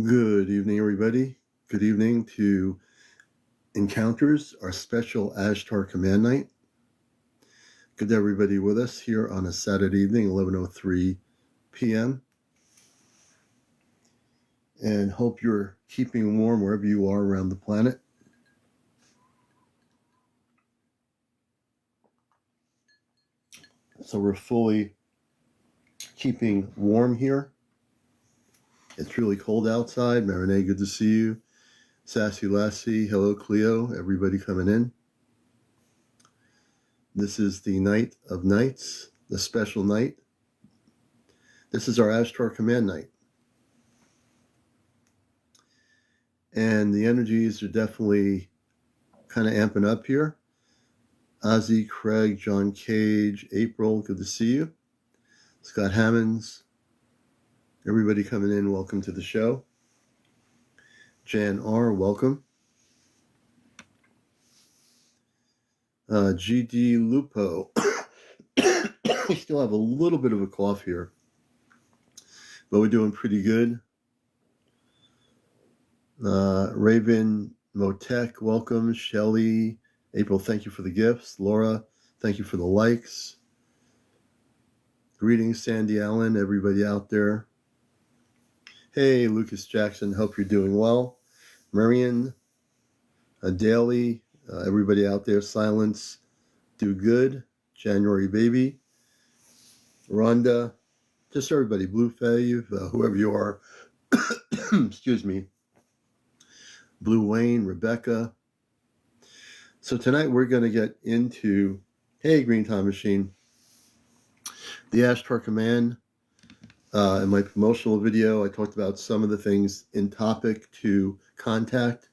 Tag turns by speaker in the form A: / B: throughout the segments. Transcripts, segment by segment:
A: Good evening, everybody. Good evening to Encounters, our special Ashtar Command Night. Good to have everybody with us here on a Saturday evening, 11:03 p.m. And hope you're keeping warm wherever you are around the planet. So we're fully keeping warm here. It's really cold outside. Marinette, good to see you. Sassy Lassie, hello Cleo, everybody coming in. This is the night of nights, the special night. This is our Ashtar Command Night. And the energies are definitely kind of amping up here. Ozzy, Craig, John Cage, April, good to see you. Scott Hammonds, everybody coming in, welcome to the show. Jan R, welcome. GD Lupo. We still have a little bit of a cough here, but we're doing pretty good. Raven Motek, welcome. Shelly, April, thank you for the gifts. Laura, thank you for the likes. Greetings, Sandy Allen, everybody out there. Hey, Lucas Jackson, hope you're doing well. Marion, Daly, everybody out there, Silence, do good. January baby. Rhonda, just everybody, Blue Fave, whoever you are. Excuse me. Blue Wayne, Rebecca. So tonight we're going to get into, hey, Green Time Machine, the Ashtar Command. In my promotional video, I talked about some of the things in topic to contact,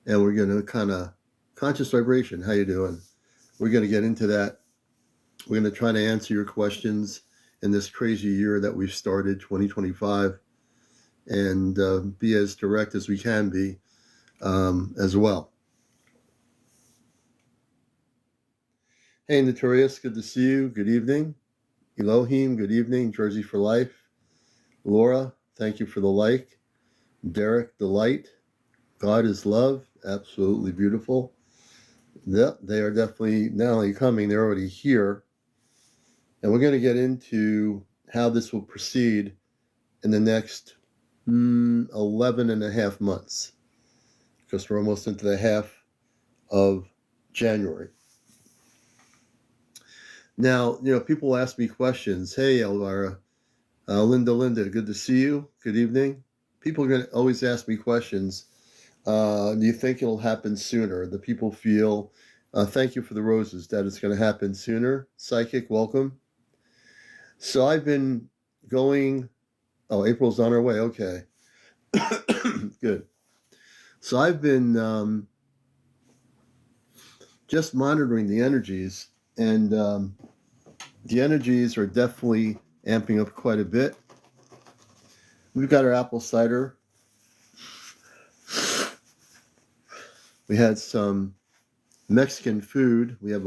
A: and we're going to kind of conscious vibration. How you doing? We're going to get into that. We're going to try to answer your questions in this crazy year that we've started, 2025, and be as direct as we can be as well. Hey, Notorious, good to see you. Good evening. Elohim, good evening. Jersey for life. Laura, thank you for the like. Derek, delight. God is love. Absolutely beautiful. They are definitely not only coming, they're already here. And we're going to get into how this will proceed in the next 11 and a half months, because we're almost into the half of January. Now, people ask me questions. Hey, Elvira, Linda, good to see you. Good evening. People are going to always ask me questions. Do you think it'll happen sooner? The people feel, thank you for the roses, that it's going to happen sooner. Psychic, welcome. So I've been going, April's on her way, okay. Good. So I've been just monitoring the energies, and the energies are definitely amping up quite a bit. We've got our apple cider. We had some Mexican food. We have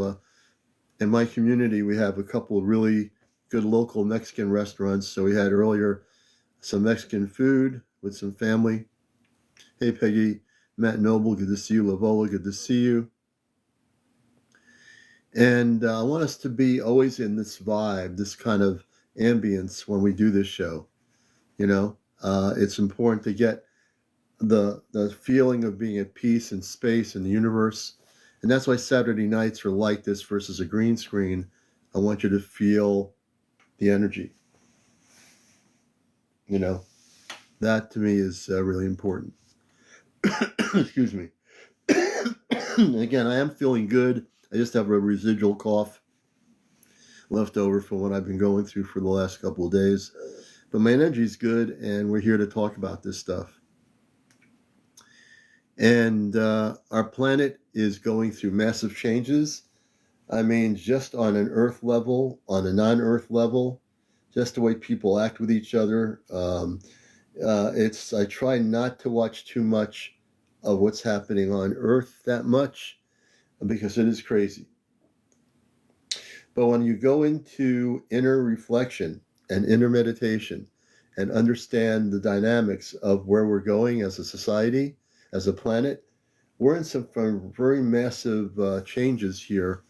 A: in my community, we have a couple of really good local Mexican restaurants. So we had earlier some Mexican food with some family. Hey, Peggy, Matt Noble, good to see you. Lavola, good to see you. And I want us to be always in this vibe, this kind of ambience when we do this show. It's important to get the feeling of being at peace in space and the universe. And that's why Saturday nights are like this versus a green screen. I want you to feel the energy. That to me is really important. Excuse me. Again, I am feeling good. I just have a residual cough left over from what I've been going through for the last couple of days. But my energy is good, and we're here to talk about this stuff. And our planet is going through massive changes. I mean, just on an Earth level, on a non-Earth level, just the way people act with each other. I try not to watch too much of what's happening on Earth that much, because it is crazy. But when you go into inner reflection and inner meditation and understand the dynamics of where we're going as a society, as a planet, we're in some very massive changes here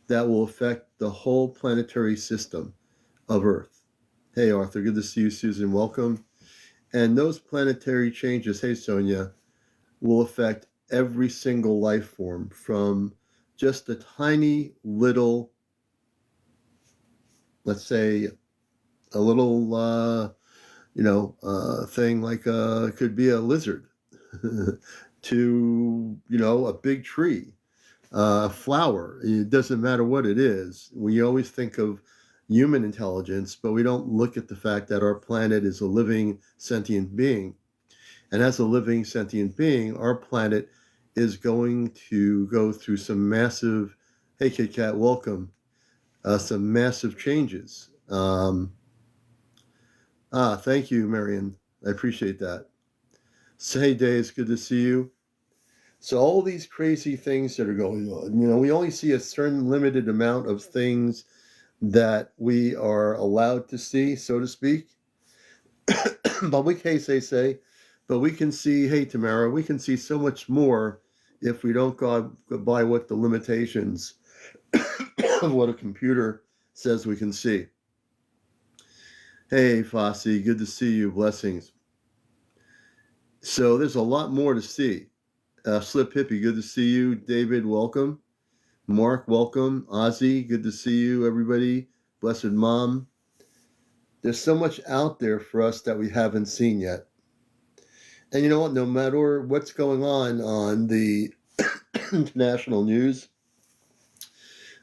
A: that will affect the whole planetary system of Earth. Hey, Arthur, good to see you. Susan, welcome. And those planetary changes, hey, Sonia, will affect every single life form from just a tiny little, let's say, a little, thing like could be a lizard to, a big tree, a flower. It doesn't matter what it is. We always think of human intelligence, but we don't look at the fact that our planet is a living sentient being. And as a living sentient being, our planet is going to go through some massive, hey, Kit Kat, welcome, some massive changes. Thank you, Marion. I appreciate that. So, hey, Day, it's good to see you. So all these crazy things that are going on, we only see a certain limited amount of things that we are allowed to see, so to speak. Public case, they say, but we can see, hey, Tamara, we can see so much more if we don't go by what the limitations of what a computer says we can see. Hey, Fossey, good to see you. Blessings. So there's a lot more to see. Slip Hippie, good to see you. David, welcome. Mark, welcome. Ozzy, good to see you, everybody. Blessed Mom. There's so much out there for us that we haven't seen yet. And you know what? No matter what's going on the international news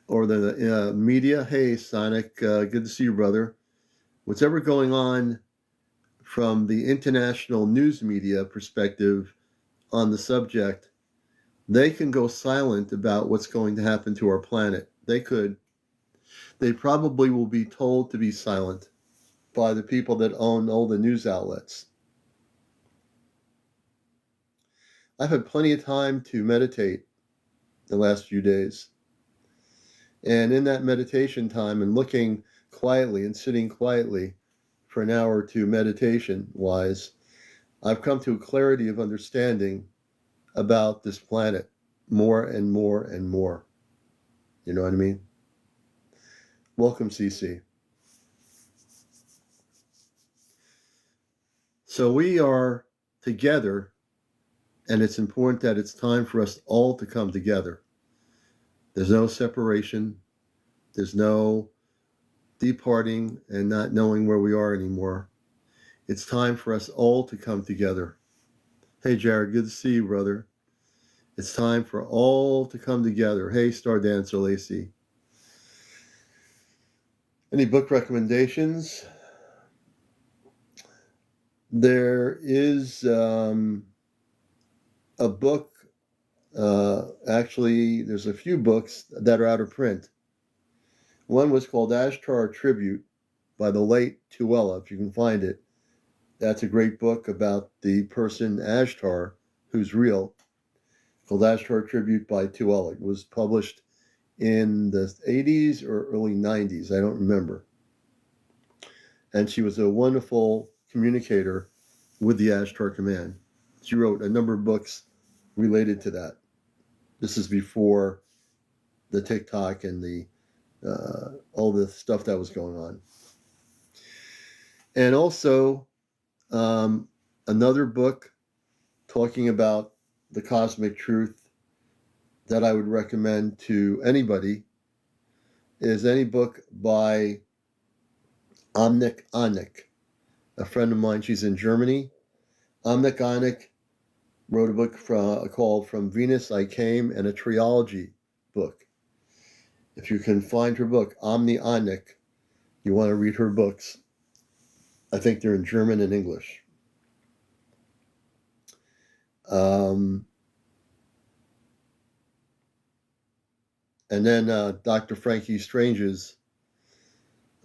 A: or the media, hey, Sonic, good to see you, brother. What's ever going on from the international news media perspective on the subject, they can go silent about what's going to happen to our planet. They could. They probably will be told to be silent by the people that own all the news outlets. I've had plenty of time to meditate the last few days. And in that meditation time and looking quietly and sitting quietly for an hour or two meditation-wise, I've come to a clarity of understanding about this planet more and more and more. You know what I mean? Welcome, CC. So we are together, and it's important that it's time for us all to come together. There's no separation. There's no departing and not knowing where we are anymore. It's time for us all to come together. Hey, Jared, good to see you, brother. It's time for all to come together. Hey, Star Dancer Lacey. Any book recommendations? There is a book. Actually, there's a few books that are out of print. One was called Ashtar Tribute by the late Tuella, if you can find it. That's a great book about the person Ashtar, who's real, called Ashtar Tribute by Tuella. It was published in the 80s or early 90s. I don't remember. And she was a wonderful communicator with the Ashtar Command. She wrote a number of books related to that. This is before the TikTok and the all the stuff that was going on. And also another book talking about the cosmic truth that I would recommend to anybody is any book by Amnik Anik, a friend of mine. She's in Germany. Amnik Anik wrote a book called From Venus I Came, and a trilogy book. If you can find her book, Omni Anik, you want to read her books. I think they're in German and English. And then Dr. Frankie Strange's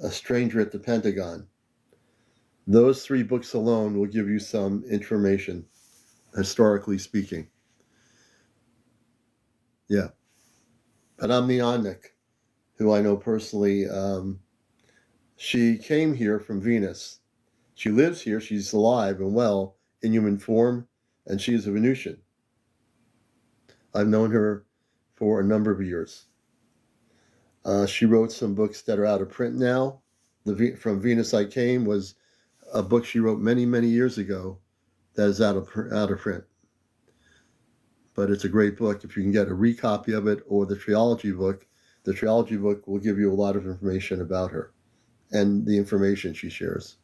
A: A Stranger at the Pentagon. Those three books alone will give you some information, historically speaking. Yeah. But Omni Anik, who I know personally, she came here from Venus. She lives here. She's alive and well in human form, and she is a Venusian. I've known her for a number of years. She wrote some books that are out of print now. From Venus I Came was a book she wrote many, many years ago that is out of print. But it's a great book if you can get a recopy of it, or the trilogy book. The trilogy book will give you a lot of information about her and the information she shares.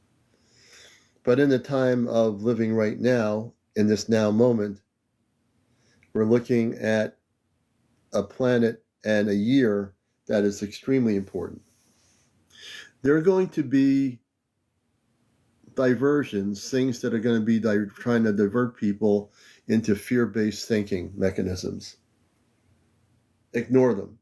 A: But in the time of living right now, in this now moment, we're looking at a planet and a year that is extremely important. There are going to be diversions, things that are going to be trying to divert people into fear-based thinking mechanisms. Ignore them.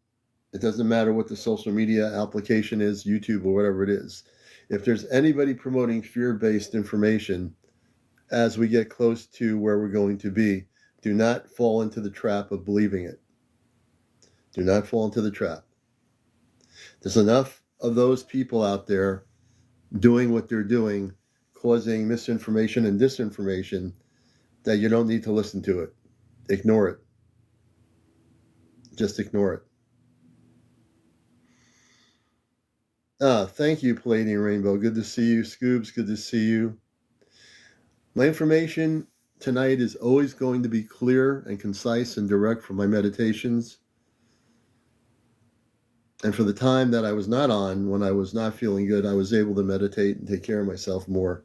A: It doesn't matter what the social media application is, YouTube or whatever it is. If there's anybody promoting fear-based information as we get close to where we're going to be, do not fall into the trap of believing it. Do not fall into the trap. There's enough of those people out there doing what they're doing, causing misinformation and disinformation, that you don't need to listen to it. Ignore it. Just ignore it. Thank you, Palladium Rainbow. Good to see you. Scoobs, good to see you. My information tonight is always going to be clear and concise and direct from my meditations. And for the time that I was not on, when I was not feeling good, I was able to meditate and take care of myself more.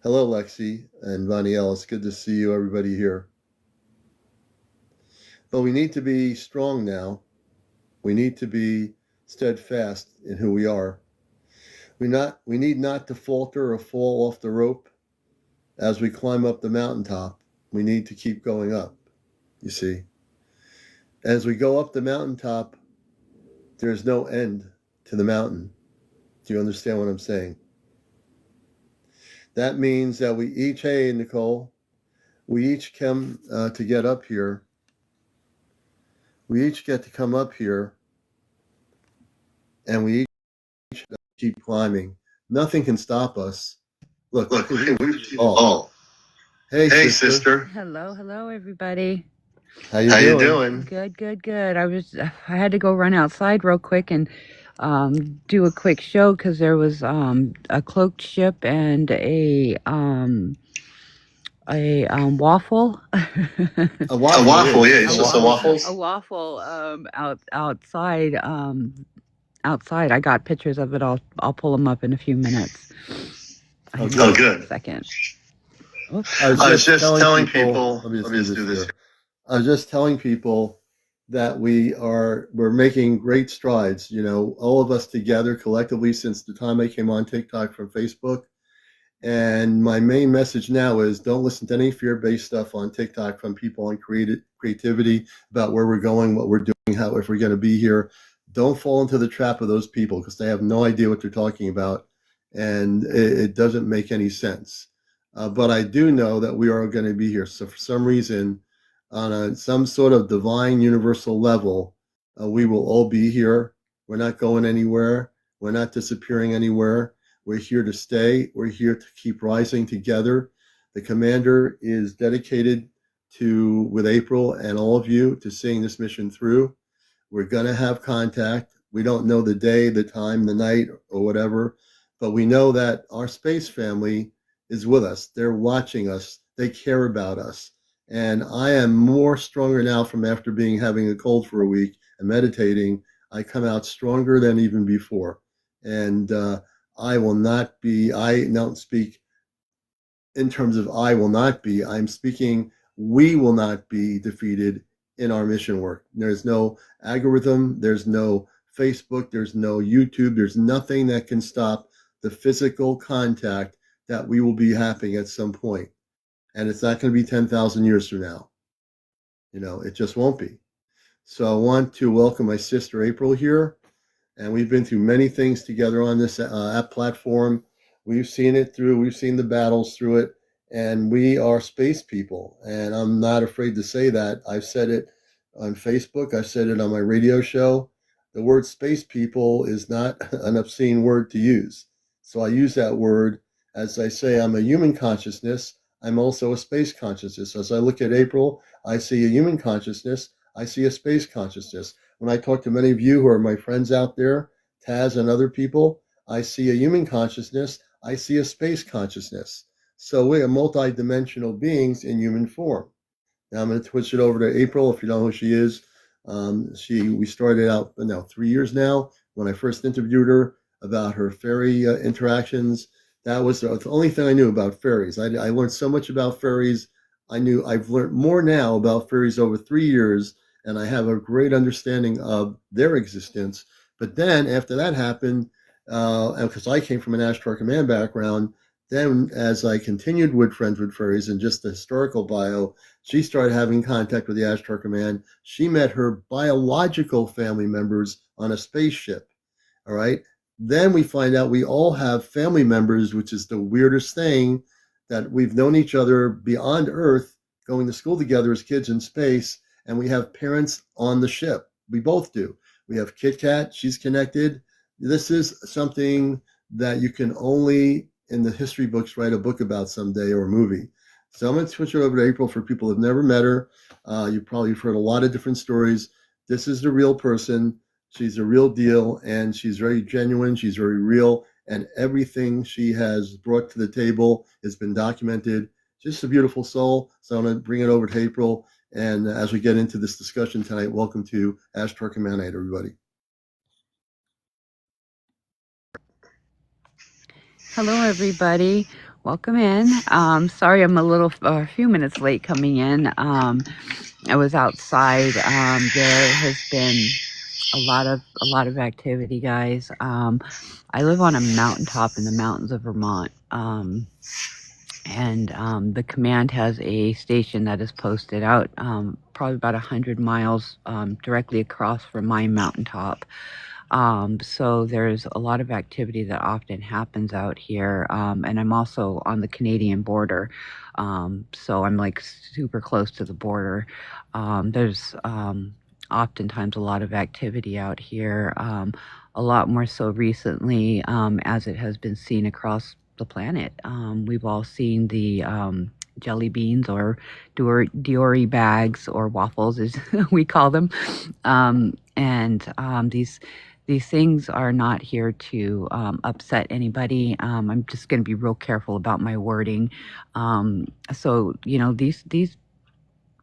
A: Hello, Lexi and Vonnie Ellis. Good to see you, everybody here. But we need to be strong now. We need to be steadfast in who we are. We need not to falter or fall off the rope as we climb up the mountaintop. We need to keep going up, you see. As we go up the mountaintop, there's no end to the mountain. Do you understand what I'm saying? That means that we each, hey, Nicole, we each come to get up here. We each get to come up here, and we each keep climbing. Nothing can stop us. Look, we reach it all. Hey, sister.
B: Hello, everybody.
A: How you doing?
B: Good. I had to go run outside real quick and do a quick show because there was a cloaked ship and a waffle.
A: A waffle, yeah. You saw some waffles?
B: A waffle outside. Outside. I got pictures of it. I'll pull them up in a few minutes.
A: Oh, good.
B: Second.
A: I was just telling people. Let me just do this. I was just telling people that we're making great strides. You know, all of us together collectively since the time I came on TikTok from Facebook. And my main message now is don't listen to any fear-based stuff on TikTok from people on creativity about where we're going, what we're doing, how if we're going to be here. Don't fall into the trap of those people because they have no idea what they're talking about, and it doesn't make any sense. But I do know that we are going to be here. So for some reason, on some sort of divine universal level, we will all be here. We're not going anywhere. We're not disappearing anywhere. We're here to stay. We're here to keep rising together. The commander is dedicated with April and all of you to seeing this mission through. We're going to have contact. We don't know the day, the time, the night, or whatever, but we know that our space family is with us. They're watching us. They care about us. And I am more stronger now from after having a cold for a week and meditating. I come out stronger than even before. And I don't speak in terms of I will not be. I'm speaking we will not be defeated in our mission work. There's no algorithm. There's no Facebook. There's no YouTube. There's nothing that can stop the physical contact that we will be having at some point. And it's not going to be 10,000 years from now. You know, it just won't be. So I want to welcome my sister April here. And we've been through many things together on this app platform. We've seen it through. We've seen the battles through it. And we are space people. And I'm not afraid to say that. I've said it on Facebook. I've said it on my radio show. The word space people is not an obscene word to use. So I use that word As I say, I'm a human consciousness. I'm also a space consciousness. As I look at April, I see a human consciousness. I see a space consciousness. When I talk to many of you who are my friends out there, Taz and other people, I see a human consciousness. I see a space consciousness. So we are multidimensional beings in human form. Now I'm going to switch it over to April. If you know who she is, we started out now 3 years now. When I first interviewed her about her fairy interactions, that was the only thing I knew about fairies. I learned so much about fairies. I've learned more now about fairies over 3 years, and I have a great understanding of their existence. But then after that happened, because I came from an Ashtar Command background, then as I continued with Friends with Fairies and just the historical bio, she started having contact with the Ashtar Command. She met her biological family members on a spaceship. All right. Then we find out we all have family members, which is the weirdest thing, that we've known each other beyond Earth, going to school together as kids in space, and we have parents on the ship. We both do. We have Kit Kat. She's connected. This is something that you can only in the history books write a book about someday or a movie. So I'm going to switch it over to April for people who've never met her. You've probably heard a lot of different stories. This is the real person. She's a real deal, and she's very genuine. She's very real, and everything she has brought to the table has been documented. Just a beautiful soul. So I'm going to bring it over to April. And as we get into this discussion tonight, welcome to Ashtar Command Night, everybody.
B: Hello, everybody. Welcome in. Sorry, I'm a few minutes late coming in. I was outside. There has been a lot of activity, guys. I live on a mountaintop in the mountains of Vermont. And the command has a station that is posted out probably about 100 miles directly across from my mountaintop. So there's a lot of activity that often happens out here. And I'm also on the Canadian border. So I'm like super close to the border. There's oftentimes a lot of activity out here, a lot more so recently as it has been seen across the planet. We've all seen the jelly beans or Diori bags or waffles as we call them. These things are not here to upset anybody. I'm just going to be real careful about my wording. So, you know, these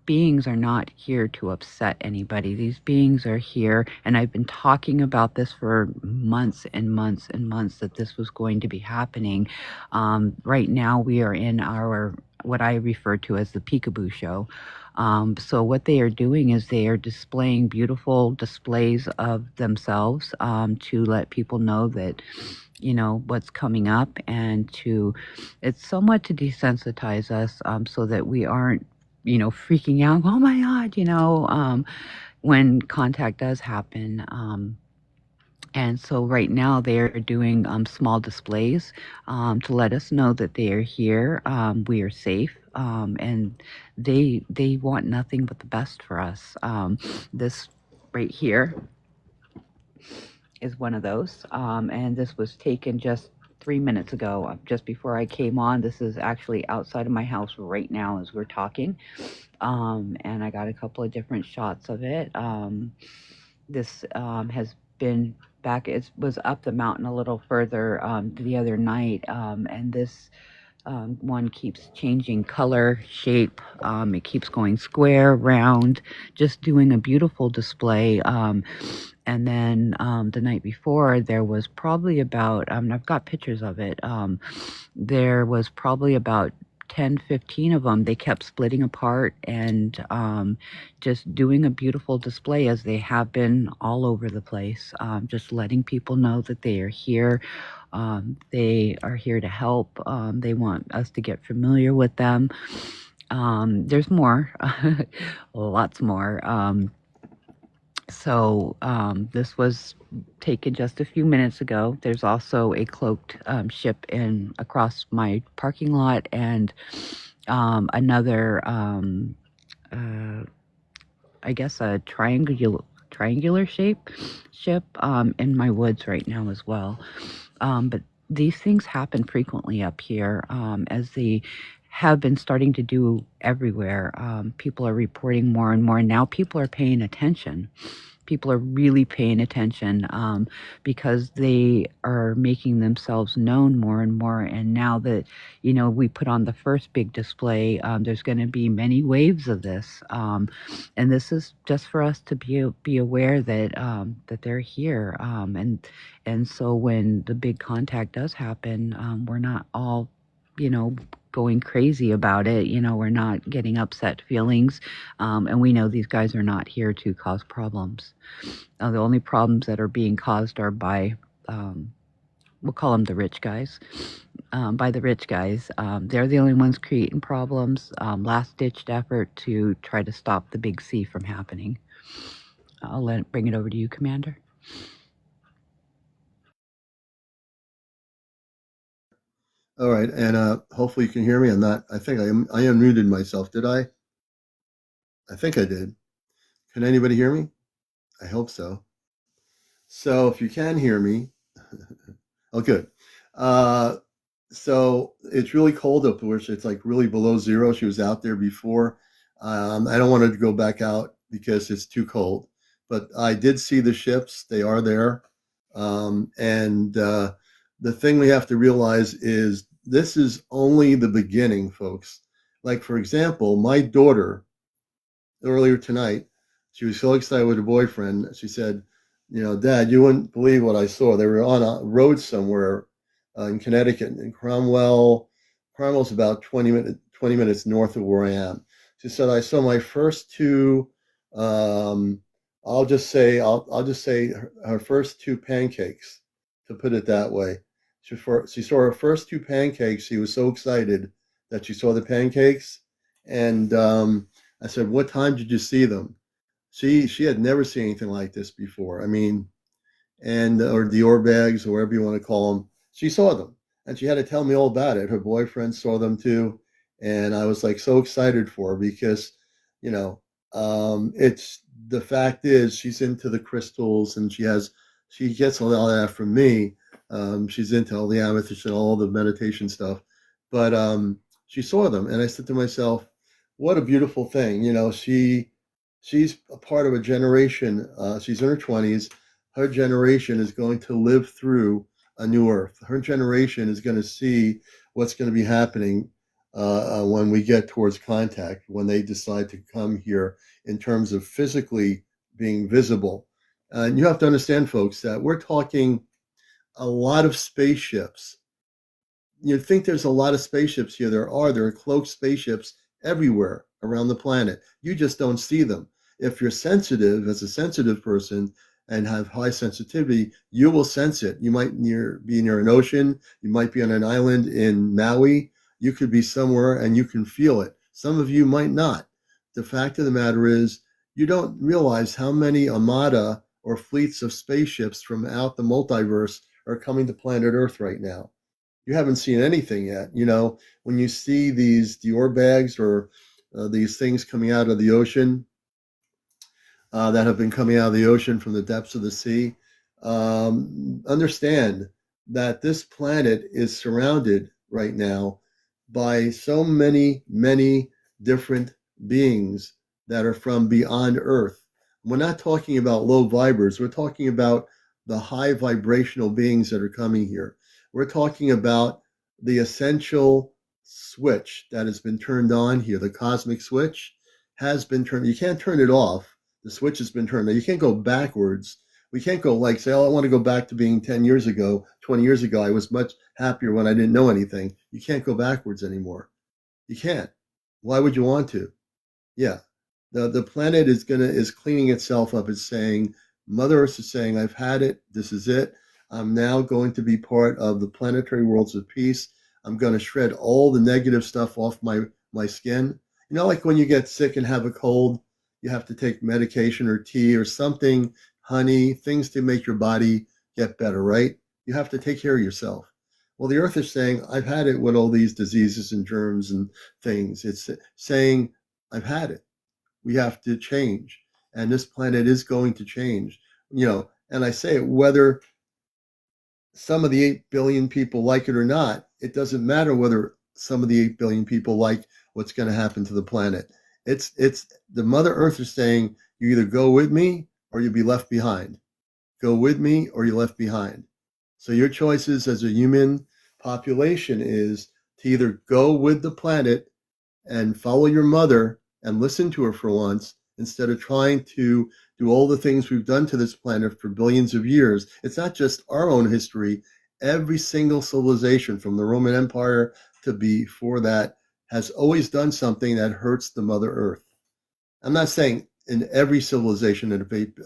B: beings are not here to upset anybody. These beings are here, and I've been talking about this for months and months and months that this was going to be happening. Right now, we are in our what I refer to as the peekaboo show. So what they are doing is they are displaying beautiful displays of themselves to let people know that, you know, what's coming up, and it's somewhat to desensitize us so that we aren't, you know, freaking out, oh my God, you know, when contact does happen. And so right now they're doing small displays to let us know that they are here, we are safe, and they want nothing but the best for us. This right here is one of those, and this was taken just 3 minutes ago, just before I came on. This is actually outside of my house right now as we're talking, and I got a couple of different shots of it. This has been back, it was up the mountain a little further the other night, and this one keeps changing color, shape. It keeps going square, round, just doing a beautiful display. And then the night before, there was probably about, I've got pictures of it, there was probably about 10, 15 of them. They kept splitting apart and just doing a beautiful display, as they have been all over the place, just letting people know that they are here. They are here to help. They want us to get familiar with them. There's more, lots more. So this was taken just a few minutes ago. There's also a cloaked ship in across my parking lot, and another, I guess, a triangular shape ship in my woods right now as well. But these things happen frequently up here, as they have been starting to do everywhere. People are reporting more and more. Now people are paying attention. People are really paying attention, because they are making themselves known more and more. And now that, we put on the first big display, there's going to be many waves of this. And this is just for us to be aware that that they're here. And so when the big contact does happen, we're not all, going crazy about it. We're not getting upset feelings. And we know these guys are not here to cause problems. The only problems that are being caused are by, we'll call them the rich guys. By the rich guys. They're the only ones creating problems. Last ditched effort to try to stop the big C from happening. I'll bring it over to you, Commander.
A: All right, and hopefully you can hear me. I think I unmuted myself. Did I? I think I did. Can anybody hear me? I hope so. So if you can hear me, oh, good. Uh, so it's really cold up where it's like really below zero. She was out there before. I don't want her to go back out because it's too cold. But I did see the ships. They are there. And the thing we have to realize is this is only the beginning, folks. Like, for example, my daughter earlier tonight, she was so excited with her boyfriend. She said, Dad, you wouldn't believe what I saw. They were on a road somewhere in Connecticut, in Cromwell. Cromwell's about 20 minutes north of where I am. She said, I saw my first two, I'll just say her first two pancakes, to put it that way. She saw her first two pancakes. She was so excited that she saw the pancakes. And I said, what time did you see them? She had never seen anything like this before. I mean, or Dior bags, or whatever you want to call them. She saw them, and she had to tell me all about it. Her boyfriend saw them too, and I was like so excited for her because, you know, it's the fact is she's into the crystals, and she gets a lot of that from me. She's into all the amethyst and all the meditation stuff, but she saw them, and I said to myself, what a beautiful thing. She's a part of a generation. She's in her 20s. Her generation is going to live through a new earth. Her generation is going to see what's going to be happening when we get towards contact, when they decide to come here in terms of physically being visible. And you have to understand, folks, that we're talking a lot of spaceships. You'd think there's a lot of spaceships here. There are cloaked spaceships everywhere around the planet. You just don't see them. If you're sensitive, as a sensitive person, and have high sensitivity, you will sense it. You might be near an ocean. You might be on an island in Maui. You could be somewhere and you can feel it. Some of you might not. The fact of the matter is, you don't realize how many armada or fleets of spaceships from out the multiverse are coming to planet Earth right now. You haven't seen anything yet. When you see these Dior bags or these things coming out of the ocean, that have been coming out of the ocean from the depths of the sea, understand that this planet is surrounded right now by so many, many different beings that are from beyond Earth. We're not talking about low vibers. We're talking about the high vibrational beings that are coming here. We're talking about the essential switch that has been turned on here. The cosmic switch has been turned. You can't turn it off. The switch has been turned on. You can't go backwards. We can't go like say, oh, I want to go back to being 10 years ago, 20 years ago. I was much happier when I didn't know anything. You can't go backwards anymore. You can't. Why would you want to? Yeah. The planet is cleaning itself up. It's saying, Mother Earth is saying, I've had it. This is it. I'm now going to be part of the planetary worlds of peace. I'm going to shred all the negative stuff off my skin. Like when you get sick and have a cold, you have to take medication or tea or something, honey, things to make your body get better, right? You have to take care of yourself. Well, the earth is saying, I've had it with all these diseases and germs and things. It's saying, I've had it. We have to change. And this planet is going to change. And I say it, whether some of the 8 billion people like it or not. It doesn't matter whether some of the 8 billion people like what's going to happen to the planet. It's the Mother Earth is saying you either go with me or you'll be left behind. Go with me or you're left behind. So your choices as a human population is to either go with the planet and follow your mother and listen to her for once instead of trying to do all the things we've done to this planet for billions of years. It's not just our own history. Every single civilization from the Roman Empire to before that has always done something that hurts the Mother Earth. I'm not saying in every civilization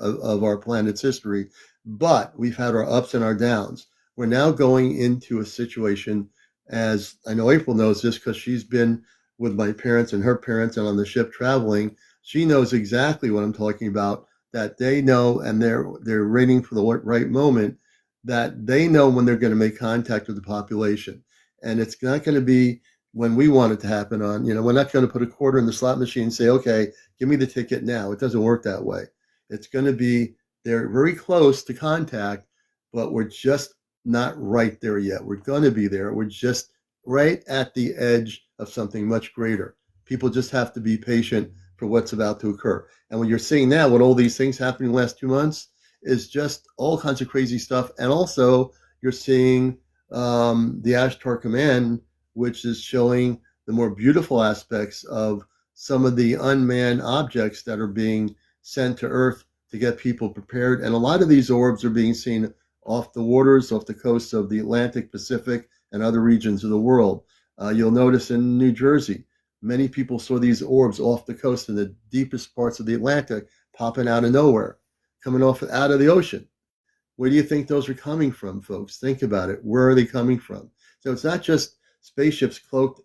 A: of our planet's history, but we've had our ups and our downs. We're now going into a situation, as I know April knows this because she's been with my parents and her parents and on the ship traveling. She knows exactly what I'm talking about. That they know, and they're waiting for the right moment. That they know when they're going to make contact with the population, and it's not going to be when we want it to happen. We're not going to put a quarter in the slot machine and say, okay, give me the ticket now. It doesn't work that way. It's going to be, they're very close to contact, but we're just not right there yet. We're going to be there. We're just right at the edge of something much greater. People just have to be patient for what's about to occur. And what you're seeing now, with all these things happening in the last 2 months, is just all kinds of crazy stuff. And also, you're seeing the Ashtar Command, which is showing the more beautiful aspects of some of the unmanned objects that are being sent to Earth to get people prepared. And a lot of these orbs are being seen off the waters, off the coasts of the Atlantic, Pacific, and other regions of the world. You'll notice in New Jersey, many people saw these orbs off the coast in the deepest parts of the Atlantic popping out of nowhere, coming off out of the ocean. Where do you think those are coming from, folks? Think about it. Where are they coming from? So it's not just spaceships cloaked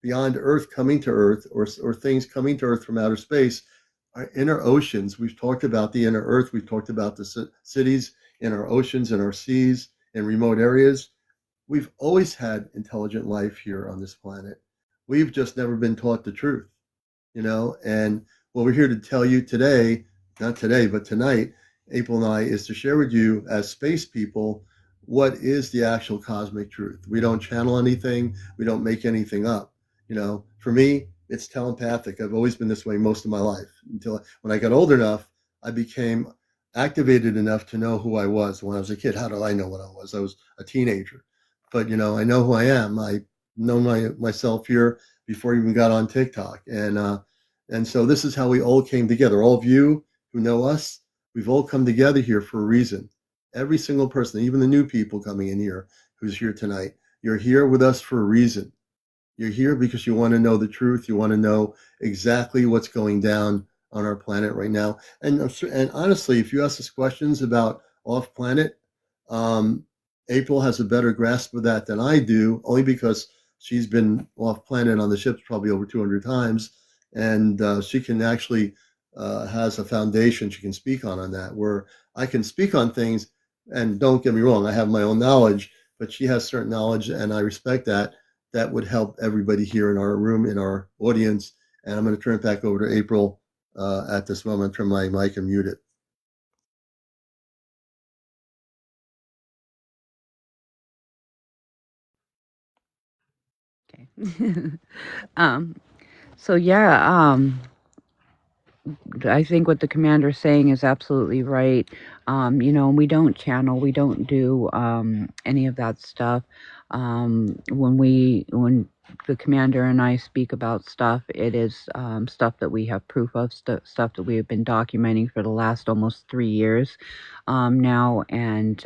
A: beyond Earth coming to Earth or things coming to Earth from outer space. Our inner oceans, we've talked about the inner Earth, we've talked about the cities in our oceans and our seas in remote areas. We've always had intelligent life here on this planet. We've just never been taught the truth, and what we're here to tell you today, not today, but tonight, April and I, is to share with you as space people what is the actual cosmic truth. We don't channel anything, we don't make anything up. For me, it's telepathic. I've always been this way most of my life until when I got old enough, I became activated enough to know who I was. When I was a kid, how did I know what I was? I was a teenager, but I know who I am. I know myself here before I even got on TikTok, and so this is how we all came together. All of you who know us, we've all come together here for a reason. Every single person, even the new people coming in here who's here tonight, you're here with us for a reason. You're here because you want to know the truth. You want to know exactly what's going down on our planet right now. And honestly, if you ask us questions about off planet, um, April has a better grasp of that than I do, only because she's been off planet on the ships probably over 200 times, and she can actually has a foundation she can speak on that. Where I can speak on things, and don't get me wrong, I have my own knowledge, but she has certain knowledge, and I respect that. That would help everybody here in our room, in our audience. And I'm going to turn it back over to April at this moment. Turn my mic and mute it.
B: Okay. um, so yeah, I think what the commander's saying is absolutely right. We don't channel, we don't do any of that stuff. When the commander and I speak about stuff, it is stuff that we have proof of, stuff that we have been documenting for the last almost 3 years now, and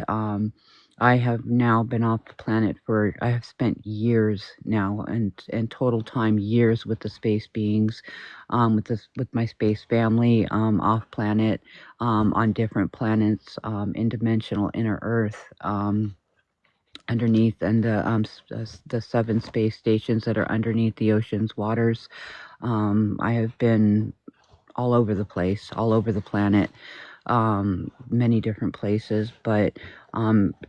B: I have now been off the planet I have spent years now, and total time years with the space beings, with my space family, off planet, on different planets, in dimensional inner Earth, underneath, and the 7 space stations that are underneath the ocean's waters. I have been all over the place, all over the planet, many different places, but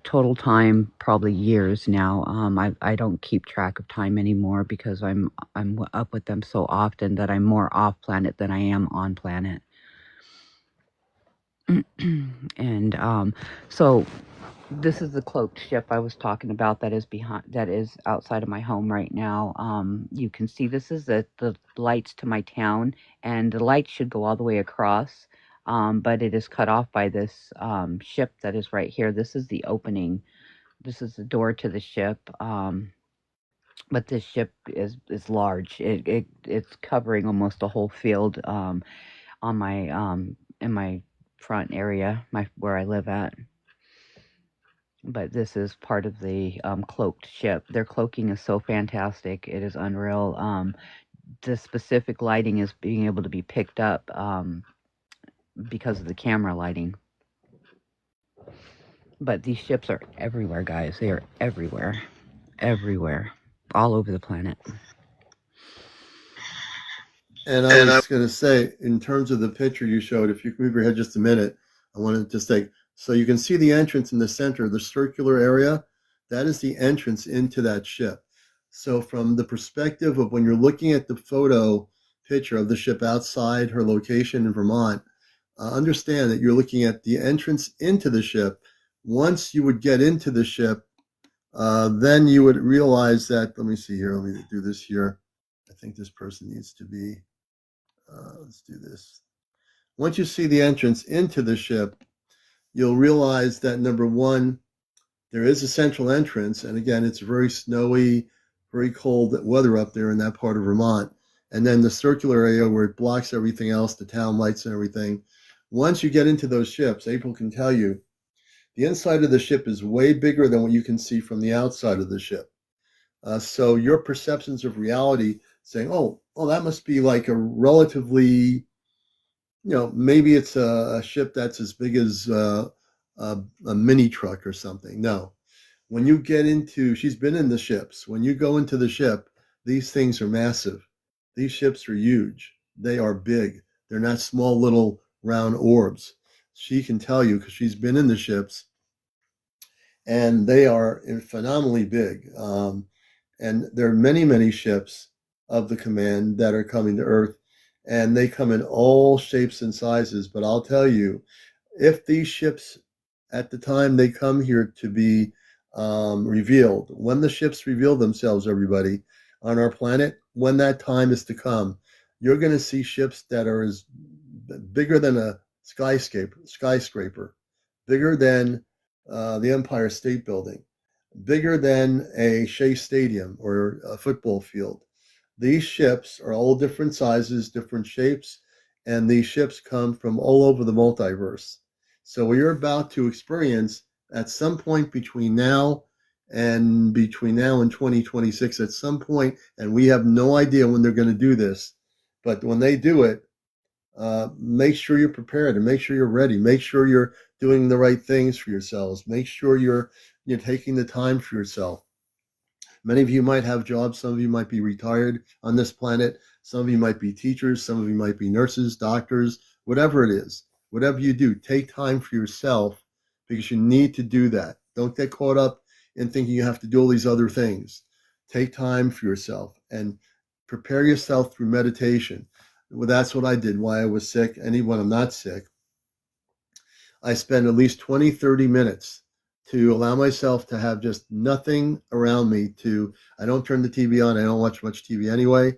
B: total time probably years now. I don't keep track of time anymore because I'm up with them so often that I'm more off planet than I am on planet. And so This is the cloaked ship I was talking about that is outside of my home right now. You can see this is the lights to my town, and the lights should go all the way across, but it is cut off by this ship that is right here. This is the opening. This is the door to the ship. But this ship is large. It's covering almost the whole field on my in my front area, my where I live at. But this is part of the cloaked ship. Their cloaking is so fantastic; it is unreal. The specific lighting is being able to be picked up because of the camera lighting. But these ships are everywhere, guys. They are everywhere, everywhere, all over the planet.
A: And I was going to say, in terms of the picture you showed, if you can move your head just a minute, I wanted to say, so you can see the entrance in the center, the circular area, that is the entrance into that ship. So from the perspective of when you're looking at the photo picture of the ship outside her location in Vermont, understand that you're looking at the entrance into the ship. Once you would get into the ship, then you would realize that, let me see here, let me do this here. I think this person needs to be, let's do this. Once you see the entrance into the ship, you'll realize that number one, there is a central entrance. And again, it's very snowy, very cold weather up there in that part of Vermont. And then the circular area where it blocks everything else, the town lights and everything. Once you get into those ships, April can tell you, the inside of the ship is way bigger than what you can see from the outside of the ship. So your perceptions of reality saying, oh, that must be like a relatively, maybe it's a ship that's as big as a mini truck or something. No, when you get into, she's been in the ships. When you go into the ship, these things are massive. These ships are huge. They are big. They're not small little round orbs. She can tell you because she's been in the ships, and they are phenomenally big. And there are many, many ships of the command that are coming to Earth, and they come in all shapes and sizes. But I'll tell you, if these ships, at the time they come here to be revealed, when the ships reveal themselves, everybody on our planet, when that time is to come, you're going to see ships that are as bigger than a skyscraper, bigger than the Empire State Building, bigger than a Shea Stadium or a football field. These ships are all different sizes, different shapes, and these ships come from all over the multiverse. So we are about to experience at some point between now and 2026, at some point, and we have no idea when they're going to do this, but when they do it, make sure you're prepared and make sure you're ready. Make sure you're doing the right things for yourselves. Make sure you're taking the time for yourself. Many of you might have jobs. Some of you might be retired on this planet. Some of you might be teachers. Some of you might be nurses, doctors, whatever it is. Whatever you do, take time for yourself because you need to do that. Don't get caught up in thinking you have to do all these other things. Take time for yourself and prepare yourself through meditation. Well, that's what I did while I was sick. And when I'm not sick, I spend at least 20, 30 minutes to allow myself to have just nothing around me. I don't turn the TV on. I don't watch much TV anyway.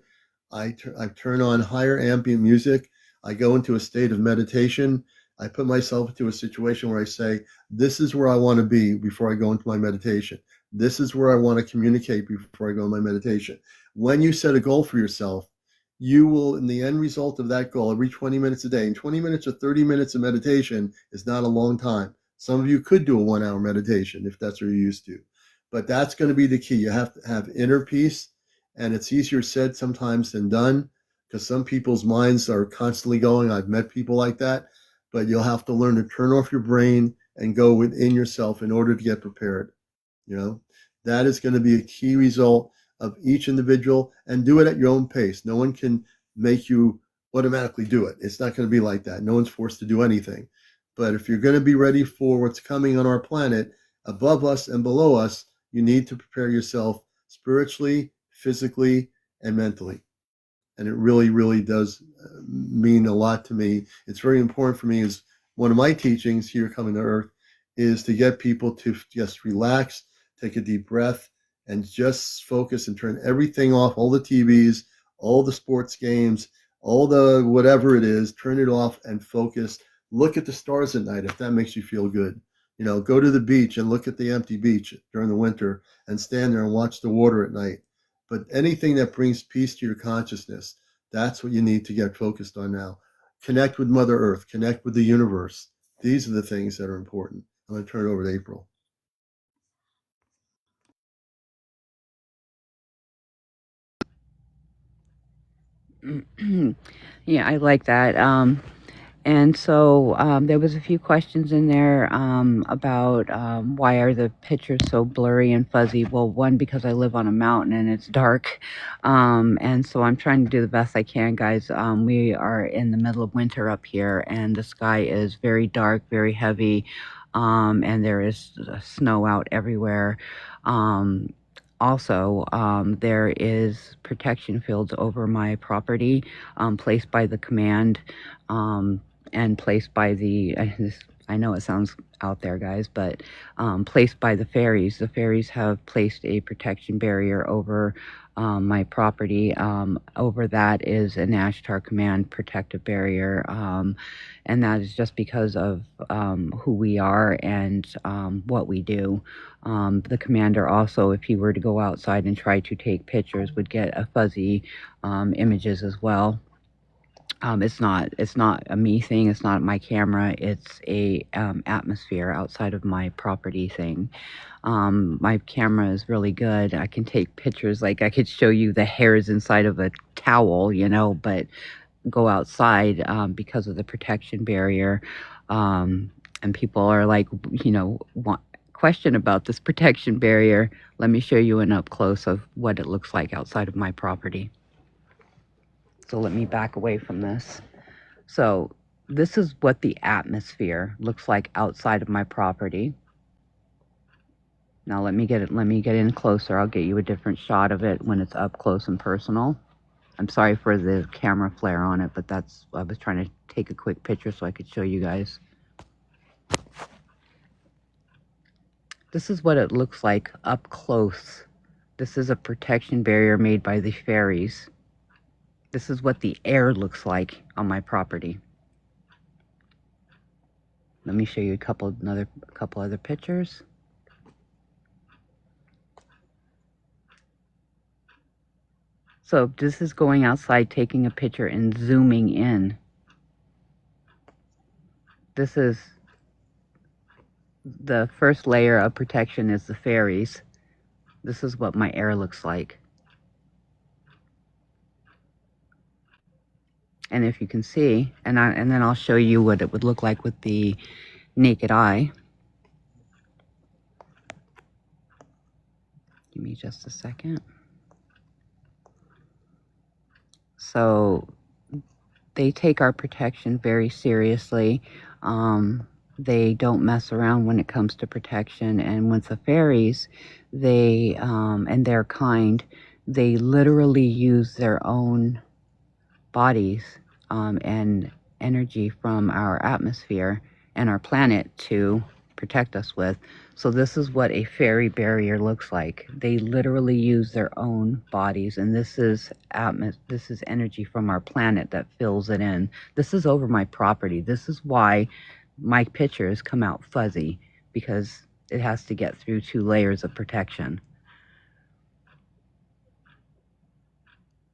A: I turn on higher ambient music. I go into a state of meditation. I put myself into a situation where I say, this is where I want to be before I go into my meditation. This is where I want to communicate before I go into my meditation. When you set a goal for yourself, you will, in the end result of that goal, every 20 minutes a day, and 20 minutes or 30 minutes of meditation is not a long time. Some of you could do a 1 hour meditation if that's what you're used to. But that's going to be the key. You have to have inner peace, and it's easier said sometimes than done because some people's minds are constantly going. I've met people like that, but you'll have to learn to turn off your brain and go within yourself in order to get prepared. That is going to be a key result of each individual, and do it at your own pace. No one can make you automatically do it. It's not going to be like that. No one's forced to do anything. But if you're going to be ready for what's coming on our planet, above us and below us, you need to prepare yourself spiritually, physically, and mentally. And it really, really does mean a lot to me. It's very important for me as one of my teachings here coming to Earth is to get people to just relax, take a deep breath, and just focus and turn everything off, all the TVs, all the sports games, all the whatever it is, turn it off and focus. Look at the stars at night if that makes you feel good. Go to the beach and look at the empty beach during the winter and stand there and watch the water at night. But anything that brings peace to your consciousness, that's what you need to get focused on now. Connect with Mother Earth, connect with the universe. These are the things that are important. I'm going to turn it over to April.
B: Yeah, I like that. And so there was a few questions in there about why are the pictures so blurry and fuzzy. Well, one, because I live on a mountain and it's dark, and so I'm trying to do the best I can, guys. We are in the middle of winter up here, and the sky is very dark, very heavy, and there is snow out everywhere. Also, there is protection fields over my property, placed by the command. And placed by the, I know it sounds out there, guys, but placed by the fairies. The fairies have placed a protection barrier over my property. Over that is an Ashtar command protective barrier, and that is just because of who we are and what we do. The commander also, if he were to go outside and try to take pictures, would get a fuzzy images as well. It's not a me thing. It's not my camera. It's a atmosphere outside of my property thing. My camera is really good. I can take pictures. Like, I could show you the hairs inside of a towel, but go outside because of the protection barrier. And people are like, question about this protection barrier. Let me show you an up close of what it looks like outside of my property. So let me back away from this. So this is what the atmosphere looks like outside of my property. Now let me get in closer. I'll get you a different shot of it when it's up close and personal. I'm sorry for the camera flare on it, but I was trying to take a quick picture so I could show you guys. This is what it looks like up close. This is a protection barrier made by the fairies. This is what the air looks like on my property. Let me show you a couple other pictures. So this is going outside, taking a picture and zooming in. This is the first layer of protection is the fairies. This is what my air looks like. And if you can see, and then I'll show you what it would look like with the naked eye. Give me just a second. So they take our protection very seriously. They don't mess around when it comes to protection. And with the fairies, they, and they're kind, they literally use their own bodies and energy from our atmosphere and our planet to protect us with. So this is what a fairy barrier looks like. They literally use their own bodies, and this is energy from our planet that fills it in. This is over my property. This is why my pictures come out fuzzy, because it has to get through 2 layers of protection.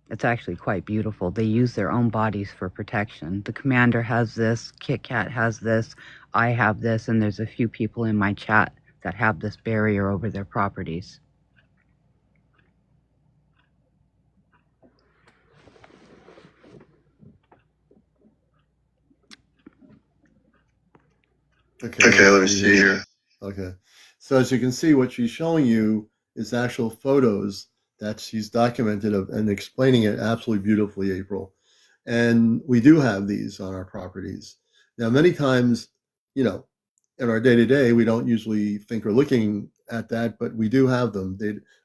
B: It's actually quite beautiful. They use their own bodies for protection. The commander has this, Kit Kat has this, I have this, and there's a few people in my chat that have this barrier over their properties.
A: Okay, let me see here. Okay. So as you can see, what she's showing you is actual photos that she's documented of and explaining it absolutely beautifully, April. And we do have these on our properties. Now, many times, in our day to day, we don't usually think or looking at that, but we do have them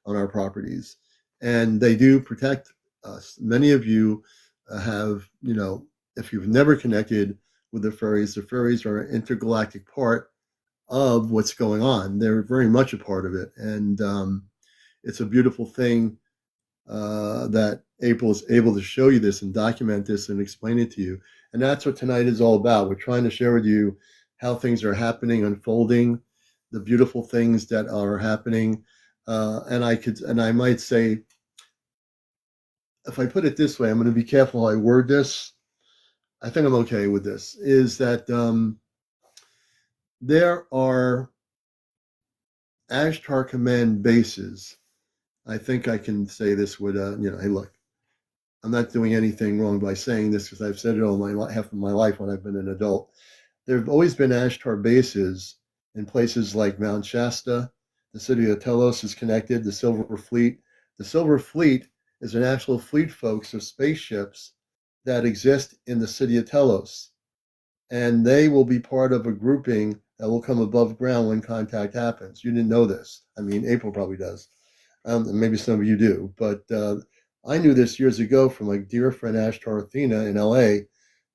A: on our properties, and they do protect us. Many of you have, if you've never connected with the fairies are an intergalactic part of what's going on. They're very much a part of it, and it's a beautiful thing that April is able to show you this and document this and explain it to you. And that's what tonight is all about. We're trying to share with you how things are happening, unfolding, the beautiful things that are happening. And I might say, if I put it this way, I'm going to be careful how I word this. I think I'm okay with this. Is that there are Ashtar Command bases. I think I can say this with, hey, look, I'm not doing anything wrong by saying this because I've said it all half of my life when I've been an adult. There have always been Ashtar bases in places like Mount Shasta. The city of Telos is connected. The Silver Fleet. The Silver Fleet is an actual fleet, folks, of spaceships that exist in the city of Telos, and they will be part of a grouping that will come above ground when contact happens. You didn't know this. I mean, April probably does. And maybe some of you do, but I knew this years ago from my dear friend Ashtar Athena in LA,